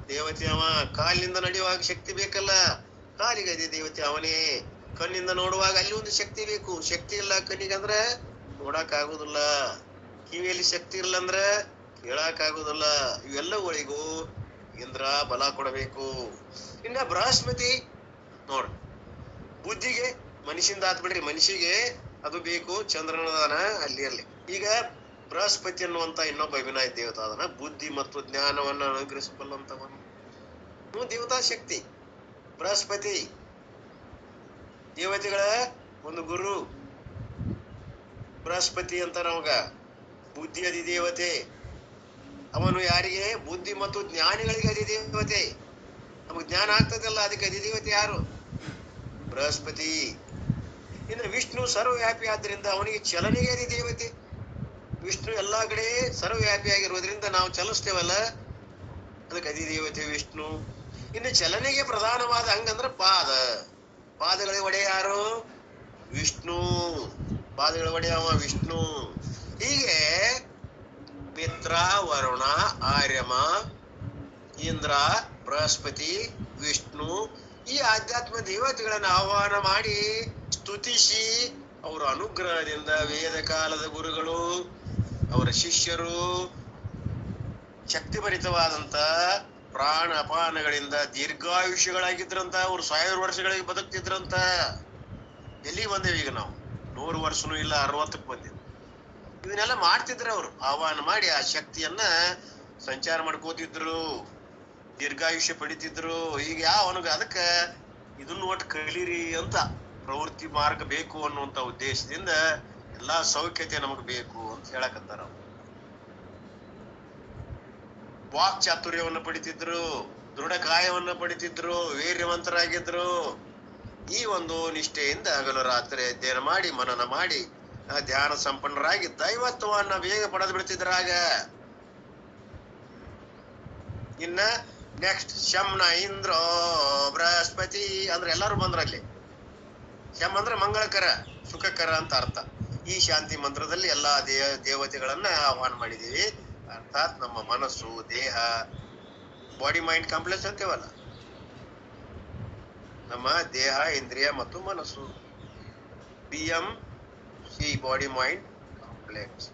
ದೇವತೆ ಅವ. ಕಾಲಿನಿಂದ ನಡೆಯುವಾಗ ಶಕ್ತಿ ಬೇಕಲ್ಲ, ಕಾಲಿಗೆ ಅದೇ ದೇವತೆ ಅವನೇ. ಕಣ್ಣಿಂದ ನೋಡುವಾಗ ಅಲ್ಲಿ ಒಂದು ಶಕ್ತಿ ಬೇಕು. ಶಕ್ತಿ ಇಲ್ಲ ಕಣ್ಣಿಗಂದ್ರ ನೋಡಕ್ ಆಗುದಿಲ್ಲ. ಕಿವಿಯಲ್ಲಿ ಶಕ್ತಿ ಇಲ್ಲ ಅಂದ್ರ ಕೇಳಕ್ ಆಗುದಿಲ್ಲ. ಇವೆಲ್ಲಗಳಿಗೂ ಇಂದ್ರ ಬಲ ಕೊಡಬೇಕು. ಇನ್ನ ಬೃಹಸ್ಪತಿ ನೋಡ್ರಿ, ಬುದ್ಧಿಗೆ, ಮನುಷ್ಯಂದ ಆತ್ ಬಿಡ್ರಿ, ಮನುಷ್ಯಗೆ ಅದು ಬೇಕು. ಚಂದ್ರನದಾನ ಅಲ್ಲಿ. ಈಗ ಬೃಹಸ್ಪತಿ ಅನ್ನುವಂತ ಇನ್ನೊಬ್ಬ ಅಭಿನಯ ದೇವತಾ ಅದನ್ನ, ಬುದ್ಧಿ ಮತ್ತು ಜ್ಞಾನವನ್ನ ಅನುಗ್ರಹಿಸಬಲ್ಲಂತವನು ದೇವತಾ ಶಕ್ತಿ. ಬೃಹಸ್ಪತಿ ದೇವತೆಗಳ ಒಂದು ಗುರು. ಬೃಹಸ್ಪತಿ ಅಂತ ನಮಗ ಬುದ್ಧಿ ಅಧಿದೇವತೆ. ಅವನು ಯಾರಿಗೆ? ಬುದ್ಧಿ ಮತ್ತು ಜ್ಞಾನಿಗಳಿಗೆ ಅಧಿದೇವತೆ. ನಮಗ್ ಜ್ಞಾನ ಆಗ್ತದಲ್ಲ, ಅದಕ್ಕೆ ಅಧಿದೇವತೆ ಯಾರು? ಬೃಹಸ್ಪತಿ. ಇನ್ನು ವಿಷ್ಣು ಸರ್ವವ್ಯಾಪಿ ಆದ್ರಿಂದ ಅವನಿಗೆ ಚಲನೆಗೆ ಅಧಿದೇವತೆ. ವಿಷ್ಣು ಎಲ್ಲಾ ಕಡೆ ಸರ್ವವ್ಯಾಪಿ ಆಗಿರೋದ್ರಿಂದ ನಾವು ಚಲಿಸ್ತೇವಲ್ಲ, ಅದಕ್ಕೆ ಅಧಿದೇವತೆ ವಿಷ್ಣು. ಇನ್ನು ಚಲನೆಗೆ ಪ್ರಧಾನವಾದ ಹಂಗಂದ್ರ ಪಾದಗಳಿಗೆ ಒಡೆಯ ಯಾರು? ವಿಷ್ಣು. ಪಾದಗಳ ಒಡೆಯವ ವಿಷ್ಣು. ಹೀಗೆ ಮಿತ್ರ, ವರುಣ, ಆರ್ಯಮ, ಇಂದ್ರ, ಬೃಹಸ್ಪತಿ, ವಿಷ್ಣು ಈ ಆಧ್ಯಾತ್ಮ ದೇವತೆಗಳನ್ನ ಆಹ್ವಾನ ಮಾಡಿ ಸ್ತುತಿಸಿ, ಅವರ ಅನುಗ್ರಹದಿಂದ ವೇದ ಕಾಲದ ಗುರುಗಳು, ಅವರ ಶಿಷ್ಯರು ಶಕ್ತಿಭರಿತವಾದಂತ ಪ್ರಾಣ ಅಪಾನಗಳಿಂದ ದೀರ್ಘಾಯುಷ್ಯಗಳಾಗಿದ್ರಂತ. ಅವ್ರು 1000 ವರ್ಷಗಳಿಗೆ ಬದುಕ್ತಿದ್ರಂತ. ಎಲ್ಲಿ ಬಂದೇವಿ ಈಗ ನಾವು? 100 ವರ್ಷನೂ ಇಲ್ಲ, 60ಕ್ಕೆ ಬಂದಿವಿ. ಇವನ್ನೆಲ್ಲ ಮಾಡ್ತಿದ್ರು ಅವರು. ಆಹ್ವಾನ ಮಾಡಿ ಆ ಶಕ್ತಿಯನ್ನ ಸಂಚಾರ ಮಾಡ್ಕೋತಿದ್ರು, ದೀರ್ಘಾಯುಷ್ಯ ಪಡಿತಿದ್ರು. ಈಗ ಅವನಿಗೆ ಅದಕ್ಕ ಇದನ್ನ ಒಟ್ಟು ಕಲೀರಿ ಅಂತ ಪ್ರವೃತ್ತಿ ಮಾರ್ಗ ಬೇಕು ಅನ್ನುವಂತ ಉದ್ದೇಶದಿಂದ ಎಲ್ಲಾ ಸೌಖ್ಯತೆ ನಮಗ್ ಬೇಕು ಅಂತ ಹೇಳಕತ್ತಾರ. ವಾಕ್ ಚಾತುರ್ಯವನ್ನ ಪಡಿತಿದ್ರು, ದೃಢ ಕಾಯವನ್ನ ಪಡಿತಿದ್ರು, ವೀರ್ಯವಂತರಾಗಿದ್ರು. ಈ ಒಂದು ನಿಷ್ಠೆಯಿಂದ ಹಗಲು ರಾತ್ರಿ ಅಧ್ಯಯನ ಮಾಡಿ, ಮನನ ಮಾಡಿ, ಧ್ಯಾನ ಸಂಪನ್ನರಾಗಿ ದೈವತ್ವವನ್ನ ಬೇಗ ಪಡೆದು ಬಿಡ್ತಿದ್ರಾಗ. ಇನ್ನ ನೆಕ್ಸ್ಟ್ ಶಮ್ನ ಇಂದ್ರ ಬೃಹಸ್ಪತಿ ಅಂದ್ರೆ ಎಲ್ಲಾರು ಬಂದ್ರಲ್ಲಿ. ಶಮ್ ಅಂದ್ರೆ ಮಂಗಳಕರ, ಸುಖಕರ ಅಂತ ಅರ್ಥ. ಈ ಶಾಂತಿ ಮಂತ್ರದಲ್ಲಿ ಎಲ್ಲಾ ದೇವತೆಗಳನ್ನ ಆಹ್ವಾನ ಮಾಡಿದೀವಿ. ಅರ್ಥಾತ್ ನಮ್ಮ ಮನಸ್ಸು, ದೇಹ, ಬಾಡಿ ಮೈಂಡ್ ಕಾಂಪ್ಲೆಕ್ಸ್ ಅಂತೇವಲ್ಲ, ನಮ್ಮ ದೇಹ, ಇಂದ್ರಿಯ ಮತ್ತು ಮನಸ್ಸು, BMC ಬಾಡಿ ಮೈಂಡ್ ಕಾಂಪ್ಲೆಕ್ಸ್.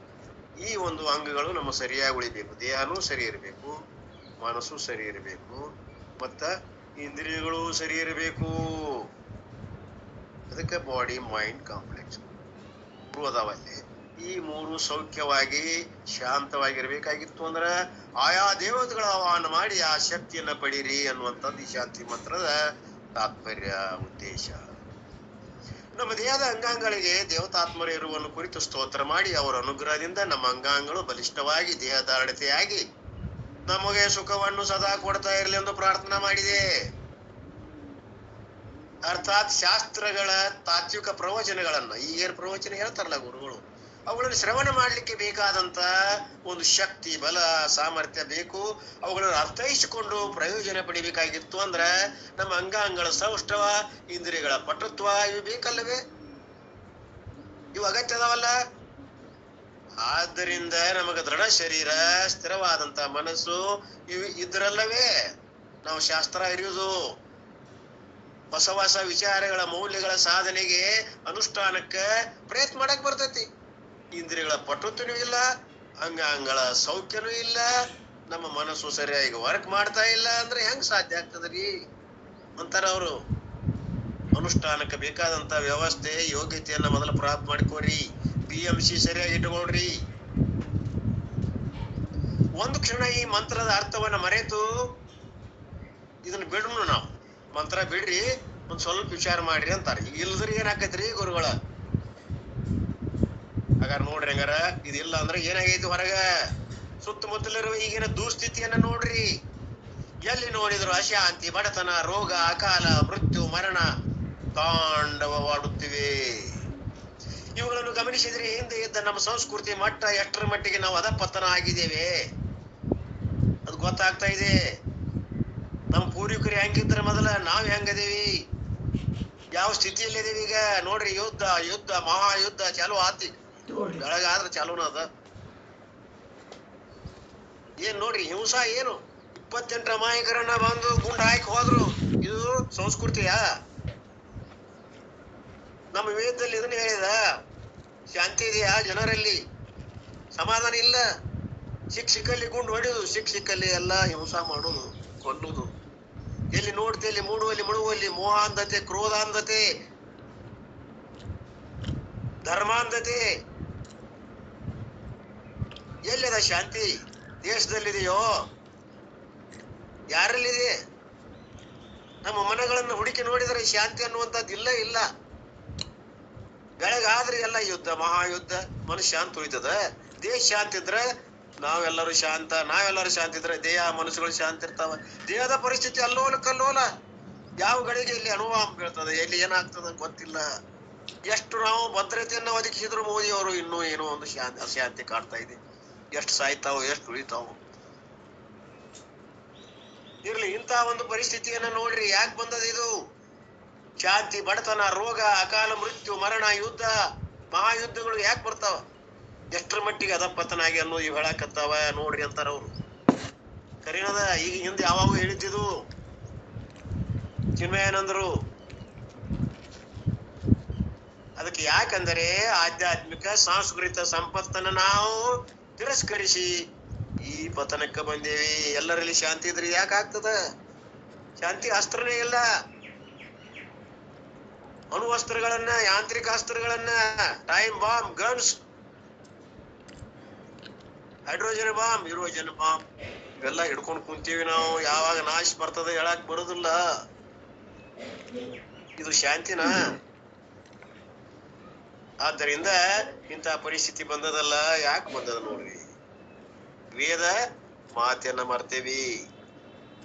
ಈ ಒಂದು ಅಂಗಗಳು ನಮ್ಮ ಸರಿಯಾಗಿ ಉಳಿಬೇಕು. ದೇಹನೂ ಸರಿ ಇರಬೇಕು, ಮನಸ್ಸು ಸರಿ ಇರಬೇಕು, ಮತ್ತ ಇಂದ್ರಿಯಗಳು ಸರಿ ಇರಬೇಕು. ಅದಕ್ಕೆ ಬಾಡಿ ಮೈಂಡ್ ಕಾಂಪ್ಲೆಕ್ಸ್ ಅದಾವಲ್ಲಿ. ಈ 3 ಸೌಖ್ಯವಾಗಿ ಶಾಂತವಾಗಿರ್ಬೇಕಾಗಿತ್ತು ಅಂದ್ರ ಆಯಾ ದೇವತೆಗಳ ಆಹ್ವಾನ ಮಾಡಿ ಆ ಶಕ್ತಿಯನ್ನ ಪಡೀರಿ ಅನ್ನುವಂಥದ್ದು ಈ ಶಾಂತಿ ಮಂತ್ರದ ತಾತ್ಪರ್ಯ ಉದ್ದೇಶ. ನಮ್ಮ ದೇಹದ ಅಂಗಾಂಗಗಳಿಗೆ ದೇವತಾತ್ಮರು ಇರುವನ್ನು ಕುರಿತು ಸ್ತೋತ್ರ ಮಾಡಿ ಅವರ ಅನುಗ್ರಹದಿಂದ ನಮ್ಮ ಅಂಗಾಂಗಗಳು ಬಲಿಷ್ಠವಾಗಿ ದೇಹದಾಢ್ಯತೆಯಾಗಿ ನಮಗೆ ಸುಖವನ್ನು ಸದಾ ಕೊಡ್ತಾ ಇರಲಿ ಎಂದು ಪ್ರಾರ್ಥನಾ ಮಾಡಿದೆ. ಅರ್ಥಾತ್ ಶಾಸ್ತ್ರಗಳ ತಾತ್ವಿಕ ಪ್ರವಚನಗಳನ್ನ, ಈಗೇನು ಪ್ರವಚನ ಹೇಳ್ತಾರಲ್ಲ ಗುರುಗಳು, ಅವುಗಳನ್ನು ಶ್ರವಣ ಮಾಡ್ಲಿಕ್ಕೆ ಬೇಕಾದಂತ ಒಂದು ಶಕ್ತಿ, ಬಲ, ಸಾಮರ್ಥ್ಯ ಬೇಕು. ಅವುಗಳನ್ನು ಅರ್ಥೈಸಿಕೊಂಡು ಪ್ರಯೋಜನ ಪಡಿಬೇಕಾಗಿತ್ತು ಅಂದ್ರ ನಮ್ಮ ಅಂಗಾಂಗಗಳ ಸೌಷ್ಠವ, ಇಂದ್ರಿಯಗಳ ಪಟುತ್ವ ಇವು ಬೇಕಲ್ಲವೇ? ಇವು ಅಗತ್ಯ ಅದಾವಲ್ಲ. ಆದ್ದರಿಂದ ನಮಗ ದೃಢ ಶರೀರ, ಸ್ಥಿರವಾದಂತ ಮನಸ್ಸು ಇವು ಇದ್ರಲ್ಲವೇ ನಾವು ಶಾಸ್ತ್ರ ಅರಿಯುವುದು. ಹೊಸ ಹೊಸ ವಿಚಾರಗಳ ಮೌಲ್ಯಗಳ ಸಾಧನೆಗೆ, ಅನುಷ್ಠಾನಕ್ಕ ಪ್ರಯತ್ನ ಮಾಡಕ್ ಬರ್ತೈತಿ. ಇಂದ್ರಿಯಗಳ ಪಟುತ್ವನೂ ಇಲ್ಲ, ಅಂಗಾಂಗಗಳ ಸೌಖ್ಯನೂ ಇಲ್ಲ, ನಮ್ಮ ಮನಸ್ಸು ಸರಿಯಾಗಿ ವರ್ಕ್ ಮಾಡ್ತಾ ಇಲ್ಲ ಅಂದ್ರೆ ಹೆಂಗ್ ಸಾಧ್ಯ ಆಗ್ತದ್ರಿ ಅಂತಾರ ಅವರು. ಅನುಷ್ಠಾನಕ್ಕೆ ಬೇಕಾದಂತ ವ್ಯವಸ್ಥೆ, ಯೋಗ್ಯತೆಯನ್ನ ಮೊದಲು ಪ್ರಾಪ್ತ ಮಾಡ್ಕೋರಿ. BMC ಸರಿಯಾಗಿ ಇಟ್ಕೊಳ್ರಿ. ಒಂದು ಕ್ಷಣ ಈ ಮಂತ್ರದ ಅರ್ಥವನ್ನ ಮರೆತು ಇದನ್ನ ಬಿಡ್ರು. ನಾವು ಮಂತ್ರ ಬಿಡ್ರಿ, ಒಂದ್ ಸ್ವಲ್ಪ ವಿಚಾರ ಮಾಡ್ರಿ ಅಂತಾರ. ಇಲ್ದ್ರಿ ಏನಾಕೈತ್ರಿ ಗುರುಗಳ? ಹಾಗಾರ ನೋಡ್ರಿ, ಹಂಗಾರ ಇದಿಲ್ಲ ಅಂದ್ರೆ ಏನಾಗೈತಿ ಹೊರಗ? ಸುತ್ತಮುತ್ತಲಿರುವ ಈಗಿನ ದುಸ್ಥಿತಿಯನ್ನ ನೋಡ್ರಿ. ಎಲ್ಲಿ ನೋಡಿದ್ರು ಅಶಾಂತಿ, ಬಡತನ, ರೋಗ, ಅಕಾಲ, ಮೃತ್ಯು, ಮರಣ ತಾಂಡವವಾಡುತ್ತಿವೆ. ಇವುಗಳನ್ನು ಗಮನಿಸಿದ್ರೆ ಹಿಂದೆ ಇದ್ದ ನಮ್ಮ ಸಂಸ್ಕೃತಿ ಮಟ್ಟ ಎಷ್ಟರ ಮಟ್ಟಿಗೆ ನಾವು ಅಧಪತನ ಆಗಿದ್ದೇವೆ ಅದು ಗೊತ್ತಾಗ್ತಾ ಇದೆ. ನಮ್ಮ ಪೂರ್ವಿಕರು ಹೆಂಗಿದ್ರ ಮೊದಲ, ನಾವ್ ಹೆಂಗದೇವಿ, ಯಾವ ಸ್ಥಿತಿಯಲ್ಲಿ ಇದೀವಿ ಈಗ ನೋಡ್ರಿ. ಯುದ್ಧ ಮಹಾಯುದ್ಧ ಚಾಲು ಆತಿ, ಬೆಳಗಾದ್ರೆ ಚಾಲೂನ ಅದ. ಏನ್ ನೋಡ್ರಿ ಹಿಂಸಾ ಏನು? 28 ಅಮಾಯಕರನ್ನ ಬಂದು ಗುಂಡ ಹಾಕಿ ಹೋದ್ರು. ಇದು ಸಂಸ್ಕೃತಿಯ? ನಮ್ಮ ವೇದದಲ್ಲಿ ಇದನ್ನ ಹೇಳಿದ. ಶಾಂತಿ ಇದೆಯಾ ಜನರಲ್ಲಿ? ಸಮಾಧಾನ ಇಲ್ಲ. ಸಿಕ್ಕಲ್ಲಿ ಗುಂಡು ಹೊಡೆಯುದು, ಸಿಕ್ಕಲ್ಲಿ ಎಲ್ಲ ಹಿಂಸಾ ಮಾಡುದು, ಕೊಲ್ಲುದು. ಎಲ್ಲಿ ನೋಡ್ತೇಲಿ ಮೂಡುವಲ್ಲಿ ಮುಳುಗುವಲ್ಲಿ ಮೋಹಾಂಧತೆ, ಕ್ರೋಧಾಂಧತೆ, ಧರ್ಮಾಂಧತೆ. ಎಲ್ಲಿದ ಶಾಂತಿ? ದೇಶದಲ್ಲಿದೆಯೋ? ಯಾರಲ್ಲಿದೆ? ನಮ್ಮ ಮನೆಗಳನ್ನು ಹುಡುಕಿ ನೋಡಿದರೆ ಶಾಂತಿ ಅನ್ನುವಂಥದ್ದು ಇಲ್ಲ. ಬೆಳಗಾದ್ರೆ ಎಲ್ಲ ಯುದ್ಧ, ಮಹಾಯುದ್ಧ. ಮನುಷ್ಯ ಶಾಂತ ಉಳಿತದ? ದೇಶ ಶಾಂತಿ ಇದ್ರೆ ನಾವೆಲ್ಲರೂ ಶಾಂತ, ನಾವೆಲ್ಲರೂ ಶಾಂತಿ ಇದ್ರೆ ದೇಹ ಮನಸ್ಸುಗಳು ಶಾಂತಿ ಇರ್ತಾವ. ದೇಹದ ಪರಿಸ್ಥಿತಿ ಅಲ್ಲೋಲ ಕಲ್ಲೋಲ. ಯಾವ ಗಳಿಗೆ ಇಲ್ಲಿ ಅನುಭವ ಬೀಳ್ತದೆ, ಎಲ್ಲಿ ಏನಾಗ್ತದ ಗೊತ್ತಿಲ್ಲ. ಎಷ್ಟು ನಾವು ಭದ್ರತೆಯನ್ನ ಒದಗಿಸಿದ್ರು ಮೋದಿ ಅವರು ಇನ್ನೂ ಏನೋ ಒಂದು ಅಶಾಂತಿ ಕಾಡ್ತಾ ಇದೆ. ಎಷ್ಟು ಸಾಯ್ತಾವು, ಎಷ್ಟು ಉಳಿತಾವು. ಇರ್ಲಿ, ಇಂತ ಒಂದು ಪರಿಸ್ಥಿತಿಯನ್ನ ನೋಡ್ರಿ. ಯಾಕೆ ಬಂದದ ಇದು? ಶಾಂತಿ, ಬಡತನ, ರೋಗ, ಅಕಾಲ, ಮೃತ್ಯು, ಮರಣ, ಯುದ್ಧ, ಮಹಾಯುದ್ಧಗಳು ಯಾಕೆ ಬರ್ತಾವ? ಎಷ್ಟರ ಮಟ್ಟಿಗೆ ಅಧಪತನ ಆಗಿ ಅನ್ನೋದು ಇವ್ ಹೇಳಕತ್ತಾವ ನೋಡ್ರಿ ಅಂತಾರ ಅವ್ರು. ಕರೀನದ ಈಗ ಹಿಂದೆ ಯಾವಾಗ ಹೇಳಿದ್ದು ಚಿನ್ಮಯಾನಂದರು. ಅದಕ್ಕೆ ಯಾಕಂದರೆ ಆಧ್ಯಾತ್ಮಿಕ ಸಾಂಸ್ಕೃತಿಕ ಸಂಪತ್ತನ್ನ ನಾವು ತಿರಸ್ಕರಿಸಿ ಈ ಪತನಕ್ಕೆ ಬಂದೇವಿ. ಎಲ್ಲರಲ್ಲಿ ಶಾಂತಿ ಇದ್ರೆ ಯಾಕಾಗ್ತದ? ಶಾಂತಿ ಅಸ್ತ್ರನೇ ಇಲ್ಲ. ಅಣುವಸ್ತ್ರಗಳನ್ನ, ಯಾಂತ್ರಿಕ ಅಸ್ತ್ರಗಳನ್ನ, time bomb, guns, hydrogen bomb, ಯೂರೋಜನ್ ಬಾಂಬ್ ಇವೆಲ್ಲ ಹಿಡ್ಕೊಂಡು ಕುಂತೀವಿ ನಾವು. ಯಾವಾಗ ನಾಶ ಬರ್ತದೆ ಹೇಳಕ್ ಬರುದಿಲ್ಲ. ಇದು ಶಾಂತಿನ? ಆದ್ದರಿಂದ ಇಂಥ ಪರಿಸ್ಥಿತಿ ಬಂದದಲ್ಲ. ಯಾಕೆ ಬಂದದ ನೋಡ್ರಿ. ವೇದ ಮಾತನ್ನ ಮರ್ತೇವಿ.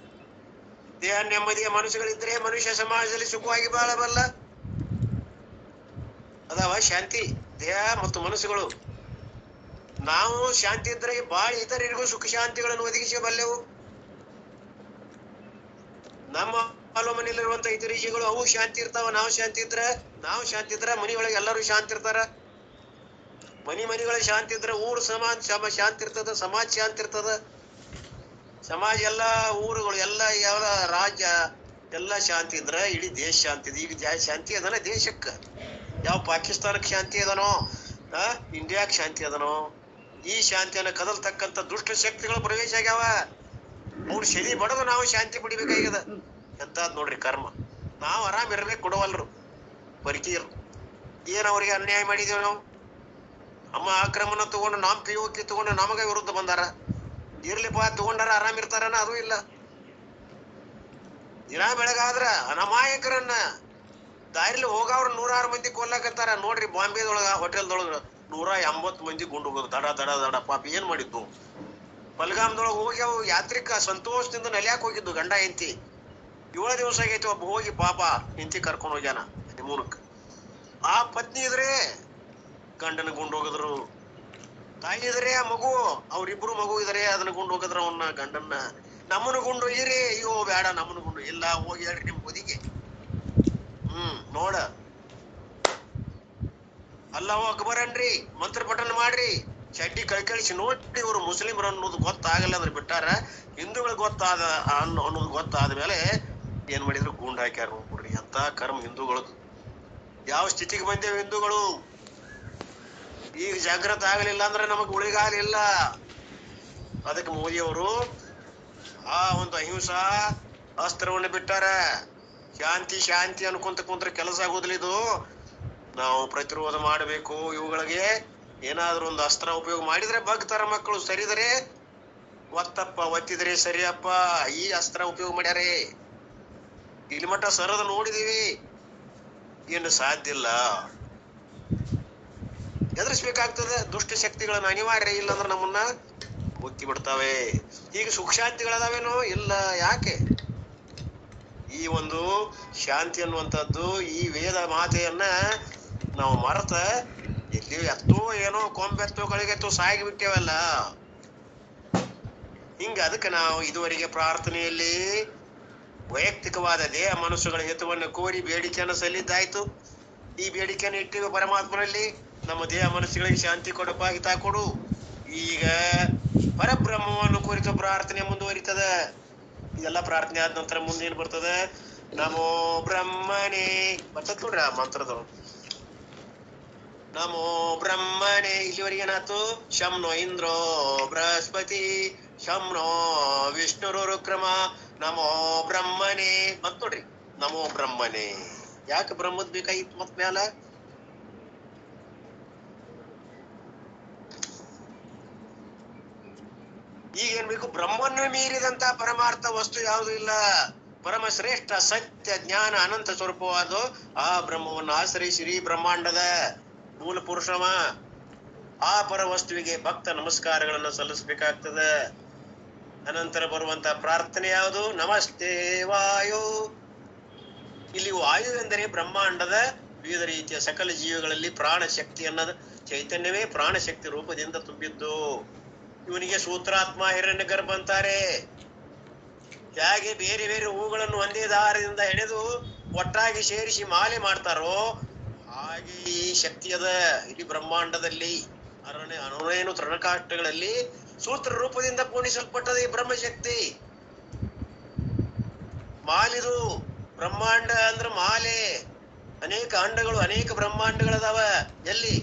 ದೇಹ ನೆಮ್ಮದಿಯ ಮನಸ್ಸುಗಳಿದ್ರೆ ಮನುಷ್ಯ ಸಮಾಜದಲ್ಲಿ ಸುಖವಾಗಿ ಬಾಳಬಲ್ಲ. ಅದಾವ ಶಾಂತಿ ದೇಹ ಮತ್ತು ಮನಸ್ಸುಗಳು. ನಾವು ಶಾಂತಿ ಇದ್ರೆ ಬಾಳಿ ಇತರರಿಗೂ ಸುಖ ಶಾಂತಿಗಳನ್ನು ಒದಗಿಸಬಲ್ಲೆವು. ನಮ್ಮ ಮನೆಯಲ್ಲಿರುವಂತ ಇತರಿಗಳು ಅವು ಶಾಂತಿ ಇರ್ತಾವ. ನಾವು ಶಾಂತಿ ಇದ್ರ ಮನೆಯೊಳಗೆ ಎಲ್ಲರೂ ಶಾಂತಿ ಇರ್ತಾರ. ಮನೆಗಳ ಶಾಂತಿ ಇದ್ರೆ ಊರು ಸಮಾಜ ಶಾಂತಿ ಇರ್ತದ, ಸಮಾಜ ಶಾಂತಿ ಇರ್ತದ. ಸಮಾಜ ಎಲ್ಲಾ ಊರುಗಳು ಎಲ್ಲ ಯಾವ ರಾಜ್ಯ ಎಲ್ಲ ಶಾಂತಿ ಇದ್ರ ಇಡೀ ದೇಶ ಶಾಂತಿ ಇದೆ. ಈಗ ಶಾಂತಿ ಅದನ ದೇಶಕ್ಕ. ಯಾವ ಪಾಕಿಸ್ತಾನಕ್ಕೆ ಶಾಂತಿ ಅದನೋ, ಇಂಡಿಯಾಕ್ ಶಾಂತಿ ಅದನೋ, ಈ ಶಾಂತಿಯನ್ನ ಕದಲ್ತಕ್ಕಂತ ದುಷ್ಟ ಶಕ್ತಿಗಳು ಪ್ರವೇಶ ಆಗ್ಯಾವ. ಅವ್ರು ಶರಿ ಬಡದು ನಾವು ಶಾಂತಿ ಪಡಿಬೇಕಾಗ್ಯದ. ಎಂತಾದ್ ನೋಡ್ರಿ ಕರ್ಮ. ನಾವು ಆರಾಮ್ ಇರ್ಬೇಕು ಕೊಡವಲ್ರು ಪರಿಕೀರ್. ಏನ್ ಅವ್ರಿಗೆ ಅನ್ಯಾಯ ಮಾಡಿದೇವ್ ನಾವು? ನಮ್ಮ ಆಕ್ರಮಣ ತಗೊಂಡು ನಮ್ ಪಿಯೋಕಿ ತಗೊಂಡು ನಮಗ ವಿರುದ್ಧ ಬಂದಾರ. ಇರ್ಲಿಪ್ಪ ತಗೊಂಡಾರ ಆರಾಮ್ ಇರ್ತಾರನ? ಅದು ಇಲ್ಲ. ದಿನ ಬೆಳಗಾದ್ರ ಅನಾಮಾಯಕರನ್ನ ದಾರಿಲಿ ಹೋಗವ್ರ 106 ಮಂದಿ ಕೊಲ್ಲಕತ್ತಾರ ನೋಡ್ರಿ. ಬಾಂಬೆದೊಳಗ ಹೋಟೆಲ್ದೊಳಗ 180 ಮಂದಿ ಗುಂಡು ಹೋಗೋದು ದಡ ದಡ ದಡ. ಪಾಪ ಏನ್ ಮಾಡಿದ್ದು? ಪಲ್ಗಾಮ್ದೊಳಗ ಹೋಗಿ ಅವು ಯಾತ್ರಿಕ ಸಂತೋಷದಿಂದ ನಲಿಯಾಕ್ ಹೋಗಿದ್ದು ಗಂಡ ಹೆಂಡತಿ. 7 ದಿವಸ ಆಗೈತಿ ಒಬ್ಬ ಹೋಗಿ ಪಾಪ ಹೆಂಡತಿ ಕರ್ಕೊಂಡು ಹೋಗ್ಯಾನ ಹನಿಮೂನಕ್. ಆ ಪತ್ನಿ ಇದ್ರೆ ಗಂಡನ ಗುಂಡು ಹೋಗಿದ್ರು. ತಾಯಿ ಇದ್ರೆ ಆ ಮಗು, ಅವ್ರಿಬ್ರು ಮಗು ಇದ್ರೆ ಅದನ್ನ ಗುಂಡು ಹೋಗದ್ರ ಅವನ್ನ ಗಂಡನ್ನ. ನಮ್ಮನ ಗುಂಡು ಇರಿ, ಅಯ್ಯೋ ಬೇಡ ನಮ್ಮನ ಗುಂಡು ಇಲ್ಲ, ಹೋಗಿ ಹೇಳ್ರಿ ನಿಮ್ ಬದಿಗೆ. ನೋಡ, ಅಲ್ಲಾಹು ಅಕ್ಬರ್ ಅನ್ರಿ, ಮಂತ್ರ ಪಠಣ ಮಾಡ್ರಿ, ಚಡ್ಡಿ ಕಳಿಸಿ ನೋಡಿ. ಇವರು ಮುಸ್ಲಿಮರು ಅನ್ನೋದು ಗೊತ್ತಾಗಲ್ಲ ಅಂದ್ರೆ ಬಿಟ್ಟಾರ. ಹಿಂದೂಗಳಿಗೆ ಅನ್ನೋದು ಗೊತ್ತಾದ ಮೇಲೆ ಏನ್ ಮಾಡಿದ್ರು? ಗುಂಡ್ ಹಾಕ್ಯಾರ ನೋಡ್ರಿ. ಅಂತ ಕರ್ಮ ಹಿಂದೂಗಳದ್ದು. ಯಾವ ಸ್ಥಿತಿಗೆ ಬಂದೇವು ಹಿಂದೂಗಳು? ಈಗ ಜಾಗೃತ ಆಗಲಿಲ್ಲ ಅಂದ್ರೆ ನಮಗ್ ಉಳಿಗಾಲಿಲ್ಲ. ಅದಕ್ಕೆ ಮೋದಿಯವರು ಆ ಒಂದು ಅಹಿಂಸಾ ಅಸ್ತ್ರವನ್ನು ಬಿಟ್ಟಾರ. ಶಾಂತಿ ಶಾಂತಿ ಅನ್ಕೊಂತ ಕುಂತ್ರೆ ಕೆಲಸ ಆಗೋದಿಲ್ಲ. ಇದು ನಾವು ಪ್ರತಿರೋಧ ಮಾಡಬೇಕು. ಇವುಗಳಿಗೆ ಏನಾದ್ರೂ ಒಂದು ಅಸ್ತ್ರ ಉಪಯೋಗ ಮಾಡಿದ್ರೆ ಬಗ್ತಾರ ಮಕ್ಕಳು. ಸರಿದರೆ ಒತ್ತಪ್ಪ, ಒತ್ತಿದ್ರೆ ಸರಿಯಪ್ಪ. ಈ ಅಸ್ತ್ರ ಉಪಯೋಗ ಮಾಡ್ಯಾರೆ. ಇಲ್ಲಿ ಮಟ್ಟ ಸರದ ನೋಡಿದೀವಿ. ಏನು ಸಾಧ್ಯ ಇಲ್ಲ. ಎದುರಿಸ್ಬೇಕಾಗ್ತದೆ ದುಷ್ಟ ಶಕ್ತಿಗಳನ್ನ. ಅನಿವಾರ್ಯ. ಇಲ್ಲಂದ್ರೆ ನಮ್ಮನ್ನ ಮುತ್ತಿ ಬಿಡ್ತಾವೆ. ಈಗ ಸುಖ ಶಾಂತಿಗಳದಾವೇನೋ? ಇಲ್ಲ. ಯಾಕೆ? ಈ ಒಂದು ಶಾಂತಿ ಅನ್ನುವಂಥದ್ದು, ಈ ವೇದ ಮಾತೆಯನ್ನ ನಾವು ಮರೆತ ಎಲ್ಲಿ ಎತ್ತೋ ಏನೋ ಕೊಂಬೆತ್ತೋ ಕಳಿಗೆತ್ತೋ ಸಾಗಿ ಬಿಟ್ಟೇವಲ್ಲ. ಹಿಂಗ ಅದಕ್ಕೆ ನಾವು ಇದುವರೆಗೆ ಪ್ರಾರ್ಥನೆಯಲ್ಲಿ ವೈಯಕ್ತಿಕವಾದ ದೇಹ ಮನಸ್ಸುಗಳ ಹಿತವನ್ನು ಕೋರಿ ಬೇಡಿಕೆಯನ್ನು ಸಲ್ಲಿದ್ದಾಯ್ತು. ಈ ಬೇಡಿಕೆಯನ್ನು ಇಟ್ಟಿವೆ ಪರಮಾತ್ಮನಲ್ಲಿ. ನಮ್ಮ ದೇಹ ಮನಸ್ಸುಗಳಿಗೆ ಶಾಂತಿ ಕೊಡಪ್ಪ, ಹಿತ ಕೊಡು. ಈಗ ಪರಬ್ರಹ್ಮವನ್ನು ಕುರಿತು ಪ್ರಾರ್ಥನೆ ಮುಂದುವರಿತದ. ಇದೆಲ್ಲ ಪ್ರಾರ್ಥನೆ ಆದ ನಂತರ ಮುಂದೇನು ಬರ್ತದ? ನಮೋ ಬ್ರಹ್ಮನೇ ಬರ್ತದ ನೋಡ್ರಿ ಆ ಮಂತ್ರದವರು. ನಮೋ ಬ್ರಹ್ಮನೇ. ಇಲ್ಲಿವರೆಗೆ ಏನಾಯ್ತು? ಶಮ್ನೋ ಇಂದ್ರೋ ಬೃಹಸ್ಪತಿ, ಶಮ್ನೋ ವಿಷ್ಣುರುಕ್ರಮ, ನಮೋ ಬ್ರಹ್ಮನೇ ಮತ್ ನೋಡ್ರಿ. ನಮೋ ಬ್ರಹ್ಮನೇ. ಯಾಕೆ ಬ್ರಹ್ಮದ್ ಬೇಕಾಗಿತ್ತು ಮತ್ ಮ್ಯಾಲ? ಈಗ ಏನ್ ಬೇಕು? ಬ್ರಹ್ಮನ್ನು ಮೀರಿದಂತ ಪರಮಾರ್ಥ ವಸ್ತು ಯಾವುದು ಇಲ್ಲ. ಪರಮ ಶ್ರೇಷ್ಠ ಸತ್ಯ ಜ್ಞಾನ ಅನಂತ ಸ್ವರೂಪವಾದ ಆ ಬ್ರಹ್ಮವನ್ನು ಆಶ್ರಯಿಸಿರಿ. ಬ್ರಹ್ಮಾಂಡದ ಮೂಲ ಪುರುಷವ ಆ ಪರ ವಸ್ತುವಿಗೆ ಭಕ್ತ ನಮಸ್ಕಾರಗಳನ್ನು ಸಲ್ಲಿಸಬೇಕಾಗ್ತದೆ. ಅನಂತರ ಬರುವಂತ ಪ್ರಾರ್ಥನೆ ಯಾವುದು? ನಮಸ್ತೆ ವಾಯು. ಇಲ್ಲಿ ವಾಯು ಎಂದರೆ ಬ್ರಹ್ಮಾಂಡದ ವಿವಿಧ ರೀತಿಯ ಸಕಲ ಜೀವಿಗಳಲ್ಲಿ ಪ್ರಾಣ ಶಕ್ತಿ ಅನ್ನೋದು ಚೈತನ್ಯವೇ ಪ್ರಾಣ ಶಕ್ತಿ ರೂಪದಿಂದ ತುಂಬಿದ್ದು. ಇವನಿಗೆ ಸೂತ್ರಾತ್ಮ ಹಿರಣ್ಯ ಗರ್ಭ ಅಂತಾರೆ. ಹೇಗೆ ಬೇರೆ ಬೇರೆ ಹೂಗಳನ್ನು ಒಂದೇ ದಾರದಿಂದ ಹೆಣೆದು ಒಟ್ಟಾಗಿ ಸೇರಿಸಿ ಮಾಲೆ ಮಾಡ್ತಾರೋ ಹಾಗೆ ಈ ಶಕ್ತಿ ಅದ ಇಲ್ಲಿ ಬ್ರಹ್ಮಾಂಡದಲ್ಲಿ. ಅನೇನು ತೃಣಕಾಷ್ಟಗಳಲ್ಲಿ ಸೂತ್ರ ರೂಪದಿಂದ ಪೂರ್ಣಿಸಲ್ಪಟ್ಟದ ಈ ಬ್ರಹ್ಮಶಕ್ತಿ. ಮಾಲಿದು ಬ್ರಹ್ಮಾಂಡ ಅಂದ್ರೆ ಮಾಲೆ. ಅನೇಕ ಅಂಡಗಳು, ಅನೇಕ ಬ್ರಹ್ಮಾಂಡಗಳದಾವ. ಎಲ್ಲಿ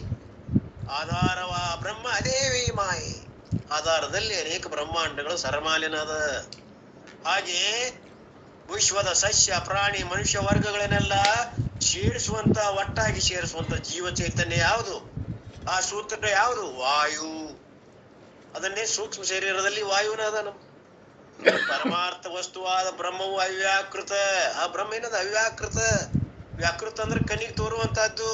ಆಧಾರವ ಬ್ರಹ್ಮ, ಅದೇ ಮಾಯೆ. ಆಧಾರದಲ್ಲಿ ಅನೇಕ ಬ್ರಹ್ಮಾಂಡಗಳು ಸರಮಾಲಿನದ. ಹಾಗೆ ವಿಶ್ವದ ಸಸ್ಯ ಪ್ರಾಣಿ ಮನುಷ್ಯ ವರ್ಗಗಳನ್ನೆಲ್ಲ ಸೇರಿಸುವಂತ, ಒಟ್ಟಾಗಿ ಸೇರಿಸುವಂತ ಜೀವ ಚೈತನ್ಯ ಯಾವುದು? ಆ ಸೂತ್ರ ಯಾವುದು? ವಾಯು. ಅದನ್ನೇ ಸೂಕ್ಷ್ಮ ಶರೀರದಲ್ಲಿ ವಾಯುವಿನ ಅದ. ಪರಮಾರ್ಥ ವಸ್ತುವಾದ ಬ್ರಹ್ಮವು ಅವ್ಯಾಕೃತ. ಆ ಬ್ರಹ್ಮ ಏನದ? ಅವ್ಯಾಕೃತ. ವ್ಯಾಕೃತ ಅಂದ್ರೆ ಕಣ್ಣಿಗೆ ತೋರುವಂತಹದ್ದು.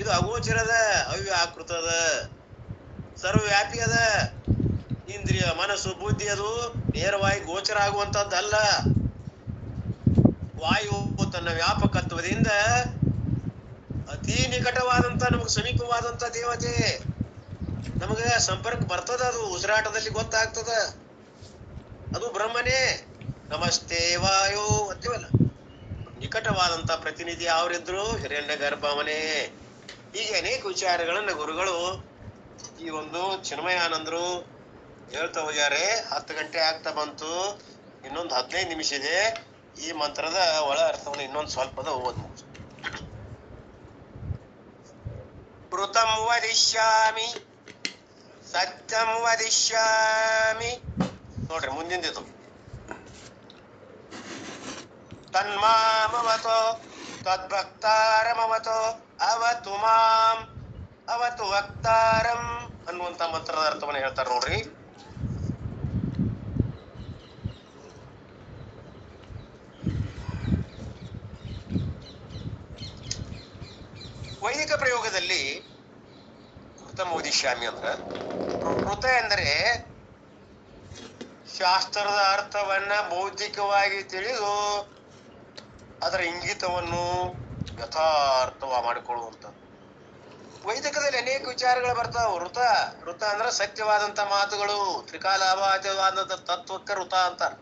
ಇದು ಅಗೋಚರದ, ಅವ್ಯಾಕೃತದ, ಸರ್ವವ್ಯಾಪಿ ಅದ. ಇಂದ್ರಿಯ ಮನಸ್ಸು ಬುದ್ಧಿ ಅದು ನೇರವಾಗಿ ಗೋಚರ ಆಗುವಂತದ್ದಲ್ಲ. ವಾಯು ತನ್ನ ವ್ಯಾಪಕತ್ವದಿಂದ ಅತಿ ನಿಕಟವಾದಂತ, ನಮಗೆ ಸಮೀಪವಾದಂತ ದೇವತೆ. ನಮಗೆ ಸಂಪರ್ಕ ಬರ್ತದ, ಅದು ಉಸಿರಾಟದಲ್ಲಿ ಗೊತ್ತಾಗ್ತದ. ಅದು ಬ್ರಹ್ಮನೇ. ನಮಸ್ತೆ ವಾಯು ಅಂತೀವಲ್ಲ, ನಿಕಟವಾದಂತ ಪ್ರತಿನಿಧಿ ಅವರಿದ್ರು ಹಿರಣ್ಯ ಗರ್ಭವನೇ. ಹೀಗೆ ಅನೇಕ ವಿಚಾರಗಳನ್ನ ಗುರುಗಳು ಈ ಒಂದು ಚಿನ್ಮಯಾನಂದರು ಹೇಳ್ತಾ ಹೋಗ್ಯಾರೆ. 10 ಗಂಟೆ ಆಗ್ತಾ ಬಂತು. ಇನ್ನೊಂದು 15 ನಿಮಿಷ ಇದೆ. ಈ ಮಂತ್ರದ ಒಳ ಅರ್ಥವನ್ನು ಇನ್ನೊಂದು ಸ್ವಲ್ಪದ ಓದ್ ಮುಗಿಸ್. ಋತಂ ವದಿಷ್ಯಾಮಿ ಸತ್ಯಂ ವದಿಷ್ಯಾಮಿ. ನೋಡ್ರಿ ಮುಂದಿಂದಿದು. ತನ್ಮಾಮವತೋ ತದ್ಭಕ್ತಾರಮವತೋ ಅವತು ಮಾಂ ಅವತು ವಕ್ತಾರಂ ಅನ್ನುವಂತ ಮಂತ್ರದ ಅರ್ಥವನ್ನು ಹೇಳ್ತಾರೆ ನೋಡ್ರಿ. ವೈದಿಕ ಪ್ರಯೋಗದಲ್ಲಿ ಋತ ಮೋದಿಷ್ಯಾಮಿ ಅಂದ್ರ ಋತ ಎಂದರೆ ಶಾಸ್ತ್ರದ ಅರ್ಥವನ್ನ ಬೌದ್ಧಿಕವಾಗಿ ತಿಳಿದು ಅದರ ಇಂಗಿತವನ್ನು ಯಥಾರ್ಥವ ಮಾಡಿಕೊಳ್ಳುವಂಥದ್ದು. ವೈದಿಕದಲ್ಲಿ ಅನೇಕ ವಿಚಾರಗಳು ಬರ್ತಾವ. ಋತ ಅಂದ್ರೆ ಸತ್ಯವಾದಂತ ಮಾತುಗಳು, ತ್ರಿಕಾಲಾಭಾತವಾದಂತ ತತ್ವಕ್ಕೆ ಋತ ಅಂತಾರ.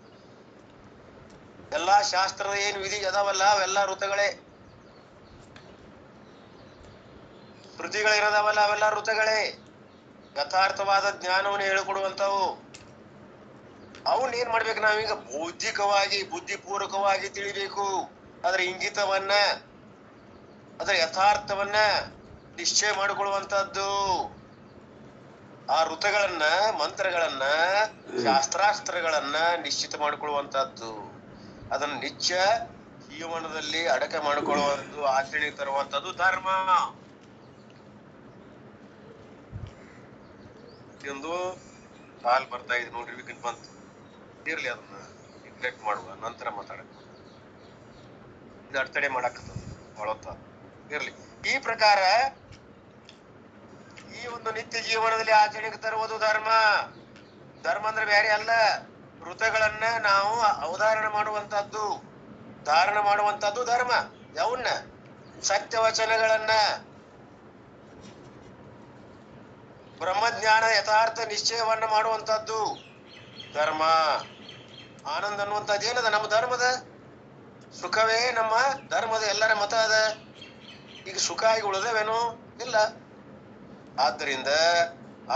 ಎಲ್ಲಾ ಶಾಸ್ತ್ರದ ಏನ್ ವಿಧಿ ಅದಾವಲ್ಲ ಅವೆಲ್ಲ ಋತಗಳೇ. ಕೃತಿಗಳಿರೋದವಲ್ಲ ಅವೆಲ್ಲ ಋತಗಳೇ. ಯಥಾರ್ಥವಾದ ಜ್ಞಾನವನ್ನು ಹೇಳಿಕೊಡುವಂತವು. ಅವನ್ನ ಏನ್ ಮಾಡ್ಬೇಕು ನಾವೀಗ? ಬೌದ್ಧಿಕವಾಗಿ ಬುದ್ಧಿಪೂರ್ವಕವಾಗಿ ತಿಳಿಬೇಕು. ಅದರ ಇಂಗಿತವನ್ನ, ಅದರ ಯಥಾರ್ಥವನ್ನ ನಿಶ್ಚಯ ಮಾಡಿಕೊಳ್ಳುವಂತಹದ್ದು. ಆ ಋತುಗಳನ್ನ, ಮಂತ್ರಗಳನ್ನ, ಶಾಸ್ತ್ರಾಸ್ತ್ರಗಳನ್ನ ನಿಶ್ಚಿತ ಮಾಡಿಕೊಳ್ಳುವಂತಹದ್ದು. ಅದನ್ನ ನಿತ್ಯ ಜೀವನದಲ್ಲಿ ಅಡಕೆ ಮಾಡಿಕೊಳ್ಳುವಂಥದ್ದು, ಆಚರಣೆಗೆ ತರುವಂತದ್ದು ಧರ್ಮ ಎಂದು ಕಾಲ್ ಬರ್ತಾ ಇದೆ ನೋಡ್ರಿ. ವೀಕೆಂಡ್ ಬಂತು, ಇರ್ಲಿ ಅದನ್ನ ನೆಗ್ಲೆಕ್ಟ್ ಮಾಡುವ, ನಂತರ ಮಾತಾಡಕ್ ಇದು ಅಡೆತಡೆ ಮಾಡಾಕತ್ತದ ಬಳತ್ತ ಇರ್ಲಿ. ಈ ಪ್ರಕಾರ ಈ ಒಂದು ನಿತ್ಯ ಜೀವನದಲ್ಲಿ ಆಚರಣೆಗೆ ತರುವುದು ಧರ್ಮ. ಧರ್ಮ ಅಂದ್ರೆ ಬೇರೆ ಅಲ್ಲ, ಋತುಗಳನ್ನ ನಾವು ಅವಧಾರಣ ಮಾಡುವಂತಹದ್ದು, ಧಾರಣ ಮಾಡುವಂತಹದ್ದು ಧರ್ಮ. ಯಾವನ್ನ? ಸತ್ಯವಚನಗಳನ್ನ, ಬ್ರಹ್ಮಜ್ಞಾನ ಯಥಾರ್ಥ ನಿಶ್ಚಯವನ್ನ ಮಾಡುವಂತಹದ್ದು ಧರ್ಮ. ಆನಂದ ಅನ್ನುವಂಥದ್ದು ಏನದ? ನಮ್ಮ ಧರ್ಮದ ಸುಖವೇ ನಮ್ಮ ಧರ್ಮದ ಎಲ್ಲರ ಮತ ಅದ. ಈಗ ಸುಖ ಆಗಿ ಉಳಿದವೇನು? ಇಲ್ಲ. ಆದ್ದರಿಂದ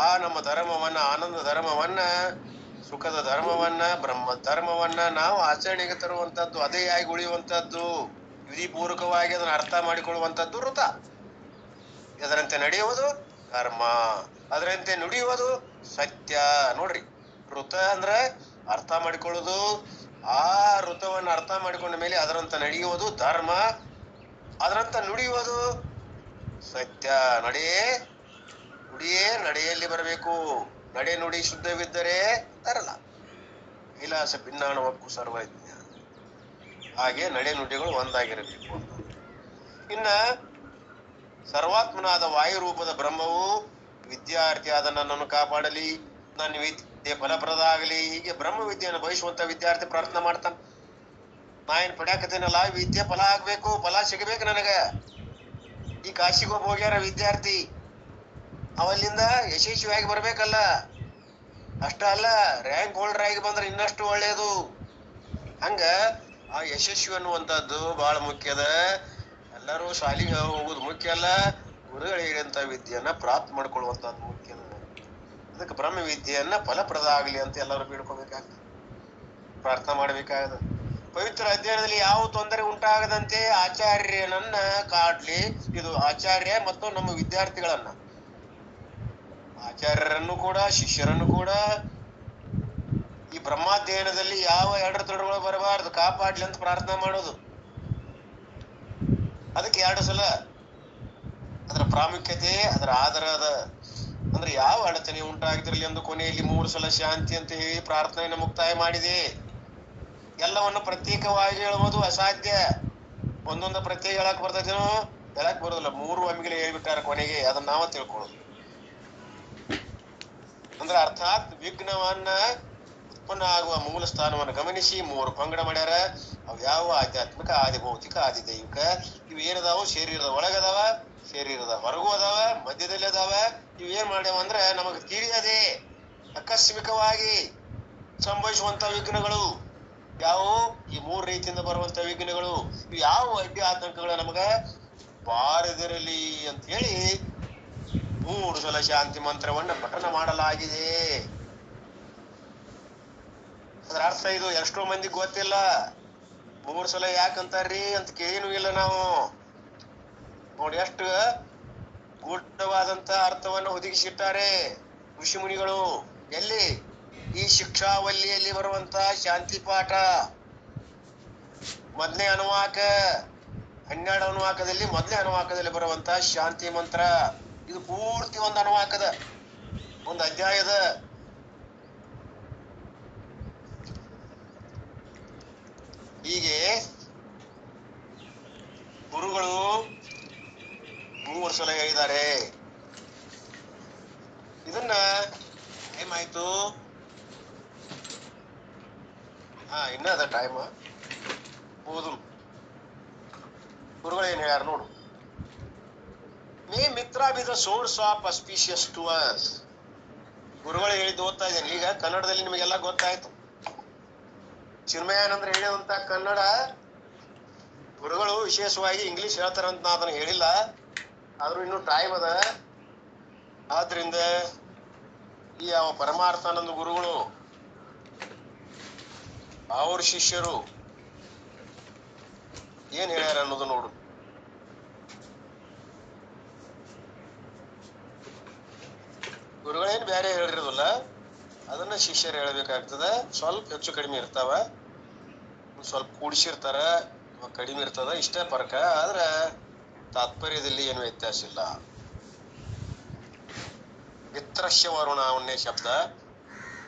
ಆ ನಮ್ಮ ಧರ್ಮವನ್ನ, ಆನಂದ ಧರ್ಮವನ್ನ, ಸುಖದ ಧರ್ಮವನ್ನ, ಬ್ರಹ್ಮ ಧರ್ಮವನ್ನ ನಾವು ಆಚರಣೆಗೆ ತರುವಂತದ್ದು, ಅದೇ ಆಗಿ ಉಳಿಯುವಂತದ್ದು, ವಿಧಿಪೂರ್ವಕವಾಗಿ ಅದನ್ನ ಅರ್ಥ ಮಾಡಿಕೊಳ್ಳುವಂತದ್ದು ಋತ. ಇದರಂತೆ ನಡೆಯುವುದು ಧರ್ಮ, ಅದರಂತೆ ನುಡಿಯುವುದು ಸತ್ಯ. ನೋಡ್ರಿ, ಋತ ಅಂದ್ರೆ ಅರ್ಥ ಮಾಡಿಕೊಳ್ಳುವುದು. ಆ ಋತವನ್ನ ಅರ್ಥ ಮಾಡಿಕೊಂಡ ಮೇಲೆ ಅದರಂತ ನಡೆಯುವುದು ಧರ್ಮ, ಅದರಂತ ನುಡಿಯುವುದು ಸತ್ಯ. ನುಡಿಯೇ ನಡೆಯಲ್ಲಿ ಬರಬೇಕು. ನಡೆ ನುಡಿ ಶುದ್ಧವಿದ್ದರೆ ತರಲ್ಲ ವಿಲಾಸ ಭಿನ್ನಾಣವಕ್ಕೂ ಸರ್ವಜ್ಞ. ಹಾಗೆ ನಡೆ ನುಡಿಗಳು ಒಂದಾಗಿರಬೇಕು ಅಂತ. ಇನ್ನ ಸರ್ವಾತ್ಮನಾದ ವಾಯು ರೂಪದ ಬ್ರಹ್ಮವು ವಿದ್ಯಾರ್ಥಿ ಆದ ನನ್ನನ್ನು ಕಾಪಾಡಲಿ, ನನ್ನ ವಿದ್ಯೆ ಫಲಪ್ರದ ಆಗಲಿ. ಹೀಗೆ ಬ್ರಹ್ಮ ವಿದ್ಯೆಯನ್ನು ಬಯಸುವಂತ ವಿದ್ಯಾರ್ಥಿ ಪ್ರಾರ್ಥನೆ ಮಾಡ್ತಾನೆ. ನಾ ಏನ್ ಪಡ್ಯಾಕತ್ತೇನಲ್ಲ, ವಿದ್ಯೆ ಫಲ ಆಗ್ಬೇಕು, ಫಲ ಸಿಗಬೇಕು ನನಗ. ಈ ಕಾಶಿಗೆ ಹೋಗ್ಯಾರ ವಿದ್ಯಾರ್ಥಿ, ಅವಲ್ಲಿಂದ ಯಶಸ್ವಿಯಾಗಿ ಬರ್ಬೇಕಲ್ಲ. ಅಷ್ಟ ಅಲ್ಲ, ರ್ಯಾಂಕ್ ಹೋಲ್ಡರ್ ಆಗಿ ಬಂದ್ರೆ ಇನ್ನಷ್ಟು ಒಳ್ಳೇದು. ಹಂಗ ಆ ಯಶಸ್ವಿ ಅನ್ನುವಂಥದ್ದು ಬಹಳ ಮುಖ್ಯದ. ಎಲ್ಲರೂ ಶಾಲೆಗೆ ಹೋಗುದು ಮುಖ್ಯ ಅಲ್ಲ, ಗುರುಗಳು ಹೇಳಿದಂತ ವಿದ್ಯೆಯನ್ನ ಪ್ರಾಪ್ತ ಮಾಡ್ಕೊಳ್ಳುವಂತದ್ದು ಮುಖ್ಯದ. ಅದಕ್ಕೆ ಬ್ರಹ್ಮ ವಿದ್ಯೆಯನ್ನ ಫಲಪ್ರದ ಆಗ್ಲಿ ಅಂತ ಎಲ್ಲರೂ ಬೇಡ್ಕೋಬೇಕಾಗ್ತದೆ, ಪ್ರಾರ್ಥನೆ ಮಾಡ್ಬೇಕಾಗದ. ಪವಿತ್ರ ಅಧ್ಯಯನದಲ್ಲಿ ಯಾವ ತೊಂದರೆ ಉಂಟಾಗದಂತೆ ಆಚಾರ್ಯನನ್ನ ಕಾಡ್ಲಿ. ಇದು ಆಚಾರ್ಯ ಮತ್ತು ನಮ್ಮ ವಿದ್ಯಾರ್ಥಿಗಳನ್ನ, ಆಚಾರ್ಯರನ್ನು ಕೂಡ ಶಿಷ್ಯರನ್ನು ಕೂಡ ಈ ಬ್ರಹ್ಮಾಧ್ಯಯನದಲ್ಲಿ ಯಾವ ತೊಡರುಗಳು ಬರಬಾರದು, ಕಾಪಾಡ್ಲಿ ಅಂತ ಪ್ರಾರ್ಥನೆ ಮಾಡೋದು. ಅದಕ್ಕೆ 2 ಸಲ ಅದರ ಪ್ರಾಮುಖ್ಯತೆ, ಅದರ ಆಧಾರದ ಅಂದ್ರೆ ಯಾವ ಅಡಚಣೆ ಉಂಟಾಗಿದ್ರಲ್ಲಿ ಎಂದು ಕೊನೆಯಲ್ಲಿ 3 ಸಲ ಶಾಂತಿ ಅಂತ ಹೇಳಿ ಪ್ರಾರ್ಥನೆಯನ್ನು ಮುಕ್ತಾಯ ಮಾಡಿದೆ. ಎಲ್ಲವನ್ನು ಪ್ರತ್ಯೇಕವಾಗಿ ಹೇಳುವುದು ಅಸಾಧ್ಯ. ಒಂದೊಂದು ಪ್ರತ್ಯೇಕ ಹೇಳಕ್ ಬರ್ತದೇನೋ? ಹೇಳಕ್ ಬರೋದಿಲ್ಲ. 3 ಒಮ್ಮೆಗೆ ಹೇಳ್ಬಿಟ್ಟಾರ ಕೊನೆಗೆ, ಅದನ್ನ ನಾವ ತಿಳ್ಕೊಳ್ಳೋದು. ಅಂದ್ರೆ ಅರ್ಥಾತ್ ವಿಘ್ನವನ್ನ ಉತ್ಪನ್ನ ಆಗುವ ಮೂಲ ಸ್ಥಾನವನ್ನು ಗಮನಿಸಿ 3 ಪಂಗಡ ಮಾಡ್ಯಾರ. ಅವು ಯಾವ? ಆಧ್ಯಾತ್ಮಿಕ, ಆದಿ ಭೌತಿಕ, ಆದಿ ದೈವಿಕ. ಇವು ಏನದಾವು? ಶರೀರದ ಒಳಗದಾವ, ಶರೀರದ ಹೊರಗೂ ಅದಾವ, ಮಧ್ಯದಲ್ಲಿ ಅದಾವ. ಇವ್ ಏನ್ ಮಾಡ್ಯಾವ ಅಂದ್ರೆ ನಮಗ್ ತಿಳಿಯದೆ ಆಕಸ್ಮಿಕವಾಗಿ ಸಂಭವಿಸುವಂತ ವಿಘ್ನಗಳು ಯಾವುವು? ಈ 3 ರೀತಿಯಿಂದ ಬರುವಂತ ವಿಘ್ನಗಳು. ಇವು ಯಾವ ಅಡ್ಡಿ ಆತಂಕಗಳು ನಮಗ ಬಾರದಿರಲಿ ಅಂತ ಹೇಳಿ 3 ಸಲ ಶಾಂತಿ ಮಂತ್ರವನ್ನ ಪಠನ ಮಾಡಲಾಗಿದೆ. ಅದರ ಅರ್ಥ ಇದು ಎಷ್ಟೋ ಮಂದಿ ಗೊತ್ತಿಲ್ಲ. 3 ಸಲ ಯಾಕಂತಾರ್ರಿ ಅಂತ ಕೇಳಿನೂ ಇಲ್ಲ ನಾವು. ನೋಡಿ ಎಷ್ಟು ಗೂಢವಾದಂತ ಅರ್ಥವನ್ನು ಒದಗಿಸಿಟ್ಟಾರೆ ಋಷಿ ಮುನಿಗಳು. ಎಲ್ಲಿ? ಈ ಶಿಕ್ಷಾವಲ್ಲಿಯಲ್ಲಿ ಬರುವಂತ ಶಾಂತಿ ಪಾಠ ಮೊದಲನೇ ಅನುವಾಕ, 12 ಅನುವಾಕದಲ್ಲಿ ಮೊದಲನೇ ಅನುವಾಕದಲ್ಲಿ ಬರುವಂತ ಶಾಂತಿ ಮಂತ್ರ. ಇದು ಪೂರ್ತಿ ಒಂದು ಅನುವಾಕದ, ಒಂದು ಅಧ್ಯಾಯದ. ಹೀಗೆ ಗುರುಗಳು 3 ಸಲ ಹೇಳಿದ್ದಾರೆ. ಇದನ್ನ ಟೈಮ್ ಆಯ್ತು. ಇನ್ನ ಅದ ಟೈಮ್ ಓದು. ಗುರುಗಳು ಏನ್ ಹೇಳ್ಯಾರ ನೋಡು. May Mitra be the source of auspicious to us. ಗುರುಗಳು ಹೇಳಿದ್ದು ಓದ್ತಾ ಇದ್ದೇನೆ ಈಗ. ಕನ್ನಡದಲ್ಲಿ ನಿಮಗೆಲ್ಲ ಗೊತ್ತಾಯ್ತು. ಚಿನ್ಮಯಾನಂದ್ರ ಹೇಳಿದಂತ ಕನ್ನಡ ಗುರುಗಳು ವಿಶೇಷವಾಗಿ ಇಂಗ್ಲಿಷ್ ಹೇಳ್ತಾರಂತ ನಾ ಅದನ್ನ ಹೇಳಿಲ್ಲ. ಆದ್ರೂ ಇನ್ನು ಟೈಮ್ ಅದ. ಆದ್ರಿಂದ ಈ ಯಾವ ಪರಮಾರ್ಥಾನಂದ ಗುರುಗಳು ಅವ್ರ ಶಿಷ್ಯರು ಏನ್ ಹೇಳ್ಯಾರ ಅನ್ನೋದು ನೋಡು. ಗುರುಗಳೇನು ಬೇರೆ ಹೇಳಿರೋದಿಲ್ಲ, ಅದನ್ನ ಶಿಷ್ಯರು ಹೇಳ್ಬೇಕಾಗ್ತದ. ಸ್ವಲ್ಪ ಹೆಚ್ಚು ಕಡಿಮೆ ಇರ್ತಾವ, ಸ್ವಲ್ಪ ಕೂಡಿಸಿರ್ತಾರ, ಕಡಿಮೆ ಇರ್ತದ, ಇಷ್ಟೇ ಫರಕ. ಆದ್ರ ತಾತ್ಪರ್ಯದಲ್ಲಿ ಏನು ವ್ಯತ್ಯಾಸ ಇಲ್ಲ. ಮಿತ್ರಶ್ಯ ವರುಣ ಅವನ್ನೇ ಶಬ್ದ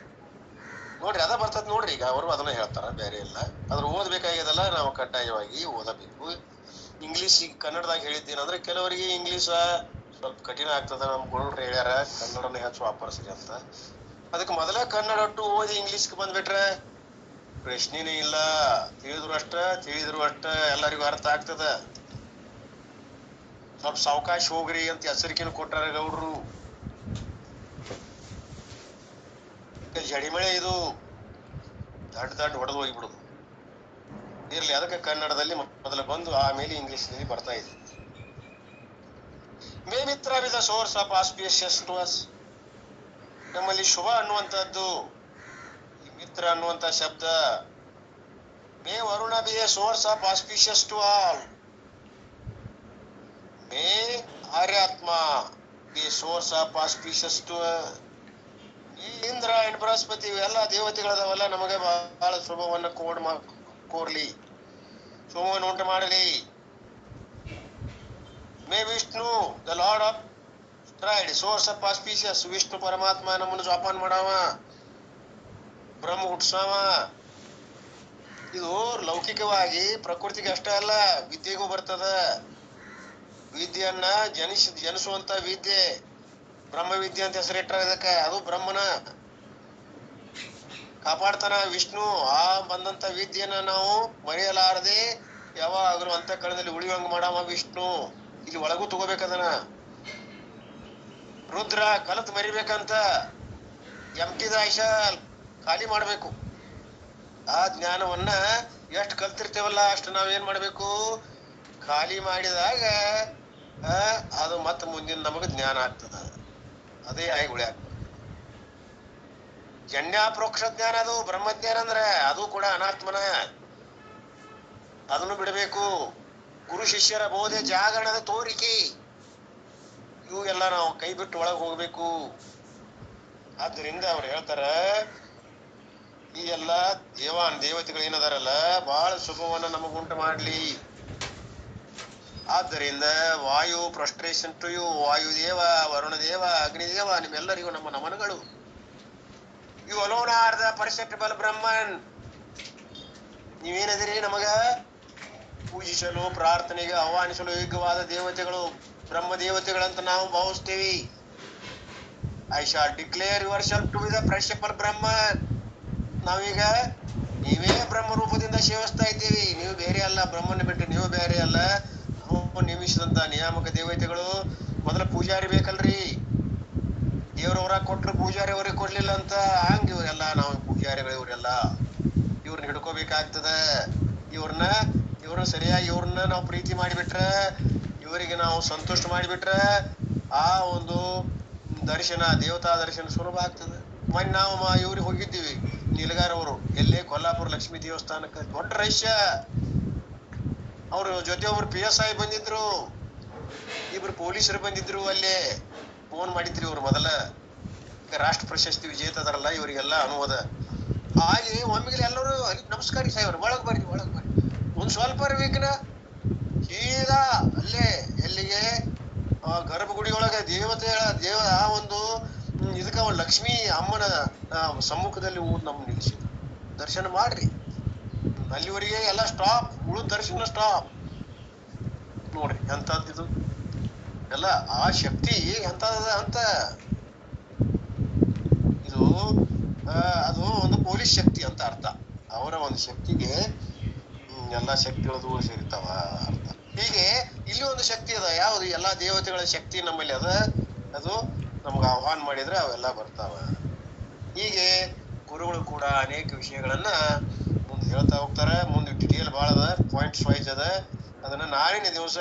ನೋಡ್ರಿ, ಅದ ಬರ್ತದ ನೋಡ್ರಿ. ಈಗ ಅವರು ಅದನ್ನ ಹೇಳ್ತಾರ, ಬೇರೆ ಇಲ್ಲ. ಅದ್ರ ಓದ್ಬೇಕಾಗ್ಯದಲ್ಲ, ನಾವು ಕಡ್ಡಾಯವಾಗಿ ಓದಬೇಕು. ಇಂಗ್ಲಿಷ್ ಈಗ ಕನ್ನಡದಾಗ ಹೇಳಿದ್ದೇನಂದ್ರೆ ಕೆಲವರಿಗೆ ಇಂಗ್ಲಿಷ್ ಸ್ವಲ್ಪ ಕಠಿಣ ಆಗ್ತದ. ನಮ್ ಗುರುಗಳು ಹೇಳ್ಯಾರ ಕನ್ನಡನ ಹೆಚ್ಚು ವಾಪರ್ಸ್ರಿ ಅಂತ. ಅದಕ್ಕೆ ಮೊದಲ ಕನ್ನಡ ಒಟ್ಟು ಓದಿ ಇಂಗ್ಲಿಷ್ಗೆ ಬಂದ್ಬಿಟ್ರೆ ಪ್ರಶ್ನೆನೇ ಇಲ್ಲ. ತಿಳಿದ್ರು ಅಷ್ಟ ಎಲ್ಲರಿಗೂ ಅರ್ಥ ಆಗ್ತದ. ಸ್ವಲ್ಪ ಸಾವಕಾಶ ಹೋಗ್ರಿ ಅಂತ ಎಚ್ಚರಿಕೆನು ಕೊಟ್ಟಾರ ಗೌಡ್ರು. ಜಡಿಮಳೆ ಇದು ದಡ್ಡ ಹೊಡೆದು ಹೋಗ್ಬಿಡುದು. ಇರ್ಲಿ, ಅದಕ್ಕೆ ಕನ್ನಡದಲ್ಲಿ ಮೊದಲು ಬಂದು ಆಮೇಲೆ ಇಂಗ್ಲಿಷ್ ನಲ್ಲಿ ಬರ್ತಾ ಇದೆ. May Mitra be the source of auspicious to us. ನಮ್ಮಲ್ಲಿ ಶುಭ ಅನ್ನುವಂಥದ್ದು, ಈ ಮಿತ್ರ ಅನ್ನುವಂತ ಶಬ್ದ. May Varuna be a source of auspicious to all. May Aryatma be source of auspicious to. ಈ ಇಂದ್ರ ಅಂಡ್ ಬೃಹಸ್ಪತಿ ಎಲ್ಲ ದೇವತೆಗಳದವಲ್ಲ, ನಮಗೆ ಬಹಳ ಶುಭವನ್ನ ಕೋರ್ಲಿ, ಶುಭವನ್ನು ಉಂಟು ಮಾಡಲಿ. May Vishnu the lord of stride source of auspicious. Vishnu ಪರಮಾತ್ಮ ನಮ್ಮನ್ನು ಜೋಪಾನ ಮಾಡಾವ, ಬ್ರಹ್ಮ ಹುಟ್ಸಾವ. ಇದು ಲೌಕಿಕವಾಗಿ ಪ್ರಕೃತಿಗೆ ಅಷ್ಟೇ ಅಲ್ಲ, ವಿದ್ಯೆಗೂ ಬರ್ತದ. ವಿದ್ಯೆಯನ್ನ ಜನಿಸುವಂತ ವಿದ್ಯೆ ಬ್ರಹ್ಮ ವಿದ್ಯೆ ಅಂತ ಹೆಸರಿಟ್ಟಾರ ಇದಕ್ಕೆ. ಅದು ಬ್ರಹ್ಮನ ಕಾಪಾಡ್ತಾನ ವಿಷ್ಣು. ಆ ಬಂದಂತ ವಿದ್ಯೆಯನ್ನ ನಾವು ಮರೆಯಲಾರದೆ ಯಾವಾಗಲೂ ಅಂತಃಕರಣದಲ್ಲಿ ಉಳಿಯುವಂಗ ಮಾಡಾವ ವಿಷ್ಣು. ಇಲ್ಲಿ ಒಳಗೂ ತಗೋಬೇಕದನ್ನ. ರುದ್ರ ಕಲತ್ ಮರಿಬೇಕಂತ ಎಂಟಿದ ಆಯುಷ ಖಾಲಿ ಮಾಡ್ಬೇಕು. ಆ ಜ್ಞಾನವನ್ನ ಎಷ್ಟು ಕಲ್ತಿರ್ತೇವಲ್ಲ ಅಷ್ಟು ನಾವೇನ್ ಮಾಡ್ಬೇಕು, ಖಾಲಿ ಮಾಡಿದಾಗ ಅದು ಮತ್ತೆ ಮುಂದಿನ ನಮಗ ಜ್ಞಾನ ಆಗ್ತದ. ಅದೇ ಆಗಿ ಉಳಿ ಆಗ್ತದೆ. ಜನ್ಯಾಪ್ರೋಕ್ಷ ಜ್ಞಾನ, ಅದು ಬ್ರಹ್ಮಜ್ಞಾನ ಅಂದ್ರೆ ಅದು ಕೂಡ ಅನಾತ್ಮನ. ಅದನ್ನು ಬಿಡಬೇಕು. ಗುರು ಶಿಷ್ಯರ ಬೋಧೆ, ಜಾಗರಣದ ತೋರಿಕೆ, ಇವು ಎಲ್ಲ ನಾವು ಕೈ ಬಿಟ್ಟು ಒಳಗೆ ಹೋಗ್ಬೇಕು. ಆದ್ದರಿಂದ ಅವ್ರು ಹೇಳ್ತಾರ, ಈ ಎಲ್ಲ ದೇವತೆಗಳು ಏನದಾರಲ್ಲ ಬಹಳ ಶುಭವನ್ನ ನಮಗುಂಟು ಮಾಡ್ಲಿ. ಆದ್ದರಿಂದ Vayu prostration to you. Vayudeva, Varunadeva, Agnideva, ನಿಮ್ಮೆಲ್ಲರಿಗೂ ನಮ್ಮ ನಮನಗಳು. You alone are the perceptible Brahman. ನೀವೇನದಿರಿ ನಮಗ ಪೂಜಿಸಲು, ಪ್ರಾರ್ಥನೆಗೆ ಆಹ್ವಾನಿಸಲು ಯೋಗ್ಯವಾದ ದೇವತೆಗಳು, ಬ್ರಹ್ಮ ದೇವತೆಗಳಂತ ನಾವು ಭಾವಿಸ್ತೀವಿ. I shall declare yourself to be the perceptible Brahman. ನಾವೀಗ ನೀವೇ ಬ್ರಹ್ಮ ರೂಪದಿಂದ ಸೇವಿಸ್ತಾ ಇದ್ದೀವಿ, ನೀವು ಬೇರೆ ಅಲ್ಲ. ಬ್ರಹ್ಮನ ಬಿಟ್ಟು ನೀವು ಬೇರೆ ಅಲ್ಲ. ನಾವು ನೇಮಿಸಿದಂತ ನಿಯಾಮಕ ದೇವತೆಗಳು. ಮೊದಲ ಪೂಜಾರಿ ಬೇಕಲ್ರಿ. ದೇವ್ರವ್ರ ಕೊಟ್ರು ಪೂಜಾರಿ ಅವ್ರಿಗೆ ಕೊಡ್ಲಿಲ್ಲ ಅಂತ ಹಂಗ ಇವರೆಲ್ಲ ನಾವು ಪೂಜಾರಿಗಳು. ಇವರೆಲ್ಲ ಇವ್ರನ್ನ ಹಿಡ್ಕೋಬೇಕಾಗ್ತದ. ಇವ್ರನ್ನ ಸರಿಯಾಗಿ ಇವ್ರನ್ನ ನಾವು ಪ್ರೀತಿ ಮಾಡಿಬಿಟ್ರೆ, ಇವರಿಗೆ ನಾವು ಸಂತುಷ್ಟ ಮಾಡಿಬಿಟ್ರೆ ಆ ಒಂದು ದರ್ಶನ, ದೇವತಾ ದರ್ಶನ ಸುಲಭ ಆಗ್ತದೆ. ಮೊನ್ನೆ ನಾವು ಇವ್ರಿಗೆ ಹೋಗಿದ್ದೀವಿ, ನೀಲಗಾರ್ ಅವರು, ಎಲ್ಲೇ ಕೊಲ್ಲಾಪುರ ಲಕ್ಷ್ಮೀ ದೇವಸ್ಥಾನಕ್ಕೆ. ದೊಡ್ಡ ರಹಸ್ಯ. ಅವ್ರ ಜೊತೆ ಒಬ್ರು PSI ಬಂದಿದ್ರು, ಇಬ್ರು ಪೊಲೀಸರು ಬಂದಿದ್ರು. ಅಲ್ಲೇ ಫೋನ್ ಮಾಡಿದ್ರಿ ಇವ್ರು. ಮೊದಲ ರಾಷ್ಟ್ರ ಪ್ರಶಸ್ತಿ ವಿಜೇತದಾರಲ್ಲ, ಇವರಿಗೆಲ್ಲ ಅನುವಾದ ಹಾಗೆ ಒಮ್ಮೆಗೆ ಎಲ್ಲರೂ ನಮಸ್ಕಾರ ಸಾಹೇಬ್ರು, ಒಳಗ್ ಬರ್ರಿ ಒಂದ್ ಸ್ವಲ್ಪ ವೀಕ್ನ ಸೀದಾ ಅಲ್ಲೇ ಎಲ್ಲಿಗೆ ಗರ್ಭಗುಡಿ ಒಳಗೆ ಆ ಒಂದು ಇದಕ್ಕ ಲಕ್ಷ್ಮೀ ಅಮ್ಮನ ಸಮ್ಮುಖದಲ್ಲಿ ನಮ್ ನಿಲ್ಲಿಸಿದ್ರು. ದರ್ಶನ ಮಾಡ್ರಿ. ಅಲ್ಲಿವರೆಗೆ ಎಲ್ಲ ಸ್ಟಾಪ್, ಉಳಿದ ದರ್ಶನ ಸ್ಟಾಪ್. ನೋಡ್ರಿ ಎಂತದ್ದು. ಎಲ್ಲ ಆ ಶಕ್ತಿ ಎಂತದ ಅಂತ ಇದು ಅದು ಒಂದು ಪೊಲೀಸ್ ಶಕ್ತಿ ಅಂತ ಅರ್ಥ. ಅವರ ಒಂದು ಶಕ್ತಿಗೆ ಎಲ್ಲಾ ಶಕ್ತಿಗಳು ಸೇರಿರ್ತಾವ ಅರ್ಥ. ಹೀಗೆ ಇಲ್ಲಿ ಒಂದು ಶಕ್ತಿ ಅದ, ಯಾವುದು? ಎಲ್ಲಾ ದೇವತೆಗಳ ಶಕ್ತಿ ನಮ್ಮಲ್ಲಿ ಅದ. ಅದು ನಮ್ಗ ಆಹ್ವಾನ ಮಾಡಿದ್ರೆ ಅವೆಲ್ಲ ಬರ್ತಾವ. ಹೀಗೆ ಗುರುಗಳು ಕೂಡ ಅನೇಕ ವಿಷಯಗಳನ್ನ ಮುಂದೆ ಹೇಳ್ತಾ ಹೋಗ್ತಾರೆ. ಮುಂದೆ ಡಿಟೇಲ್ ಬಹಳ ಅದ, ಪಾಯಿಂಟ್ಸ್ ವೈಸ್ ಅದ. ಅದನ್ನ ನಾಳಿನ ದಿವಸ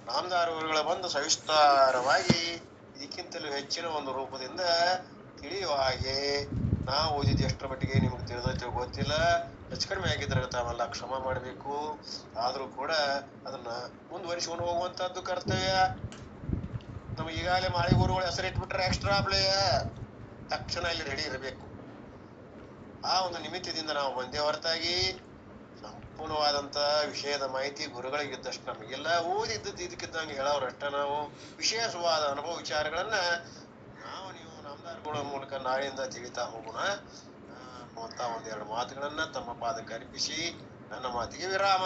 ನಾಮದಾರ ಗುರುಗಳ ಬಂದು ಸವಿಸ್ತಾರವಾಗಿ ಇದಕ್ಕಿಂತಲೂ ಹೆಚ್ಚಿನ ಒಂದು ರೂಪದಿಂದ ತಿಳಿಯುವ ಹಾಗೆ ನಾವು ಓದಿದ್ದು ಎಷ್ಟರ ಮಟ್ಟಿಗೆ ನಿಮ್ಗೆ ತಿಳಿದೈತೆ ಗೊತ್ತಿಲ್ಲ. ಹೆಚ್ಚು ಕಡಿಮೆ ಆಗಿದ್ರೆ ತಾವೆಲ್ಲ ಕ್ಷಮ ಮಾಡಬೇಕು. ಆದ್ರೂ ಕೂಡ ಅದನ್ನ ಮುಂದುವರಿಸಿಕೊಂಡು ಹೋಗುವಂತದ್ದು ಕರ್ತವ್ಯ. ನಮ್ಗೆ ಈಗಾಗಲೇ ಮಾಳಿ ಗುರುಗಳು ಹೆಸರಿಟ್ಬಿಟ್ರೆ ಎಕ್ಸ್ಟ್ರಾ ಪ್ಲೇಯ ತಕ್ಷಣ ಇಲ್ಲಿ ರೆಡಿ ಇರಬೇಕು. ಆ ಒಂದು ನಿಮಿತ್ತದಿಂದ ನಾವು ಬಂದೇ ಹೊರತಾಗಿ ಸಂಪೂರ್ಣವಾದಂತ ವಿಷಯದ ಮಾಹಿತಿ ಗುರುಗಳಿಗಿದ್ದಷ್ಟು ನಮಗೆಲ್ಲ ಓದಿದ್ದದ್ದು ಇದಕ್ಕಿದ್ದಂಗೆ ಹೇಳೋರಷ್ಟ ನಾವು ವಿಶೇಷವಾದ ಅನುಭವ ವಿಚಾರಗಳನ್ನ ನೀವು ನಾಮದಾರಗಳ ಮೂಲಕ ನಾಳೆಯಿಂದ ತಿಳಿತಾ ಹೋಗೋಣ ಅಂತ ಒಂದೆರಡು ಮಾತುಗಳನ್ನ ತಮ್ಮ ಪಾದಕ್ಕೆ ಅರ್ಪಿಸಿ ನನ್ನ ಮಾತಿಗೆ ವಿರಾಮ.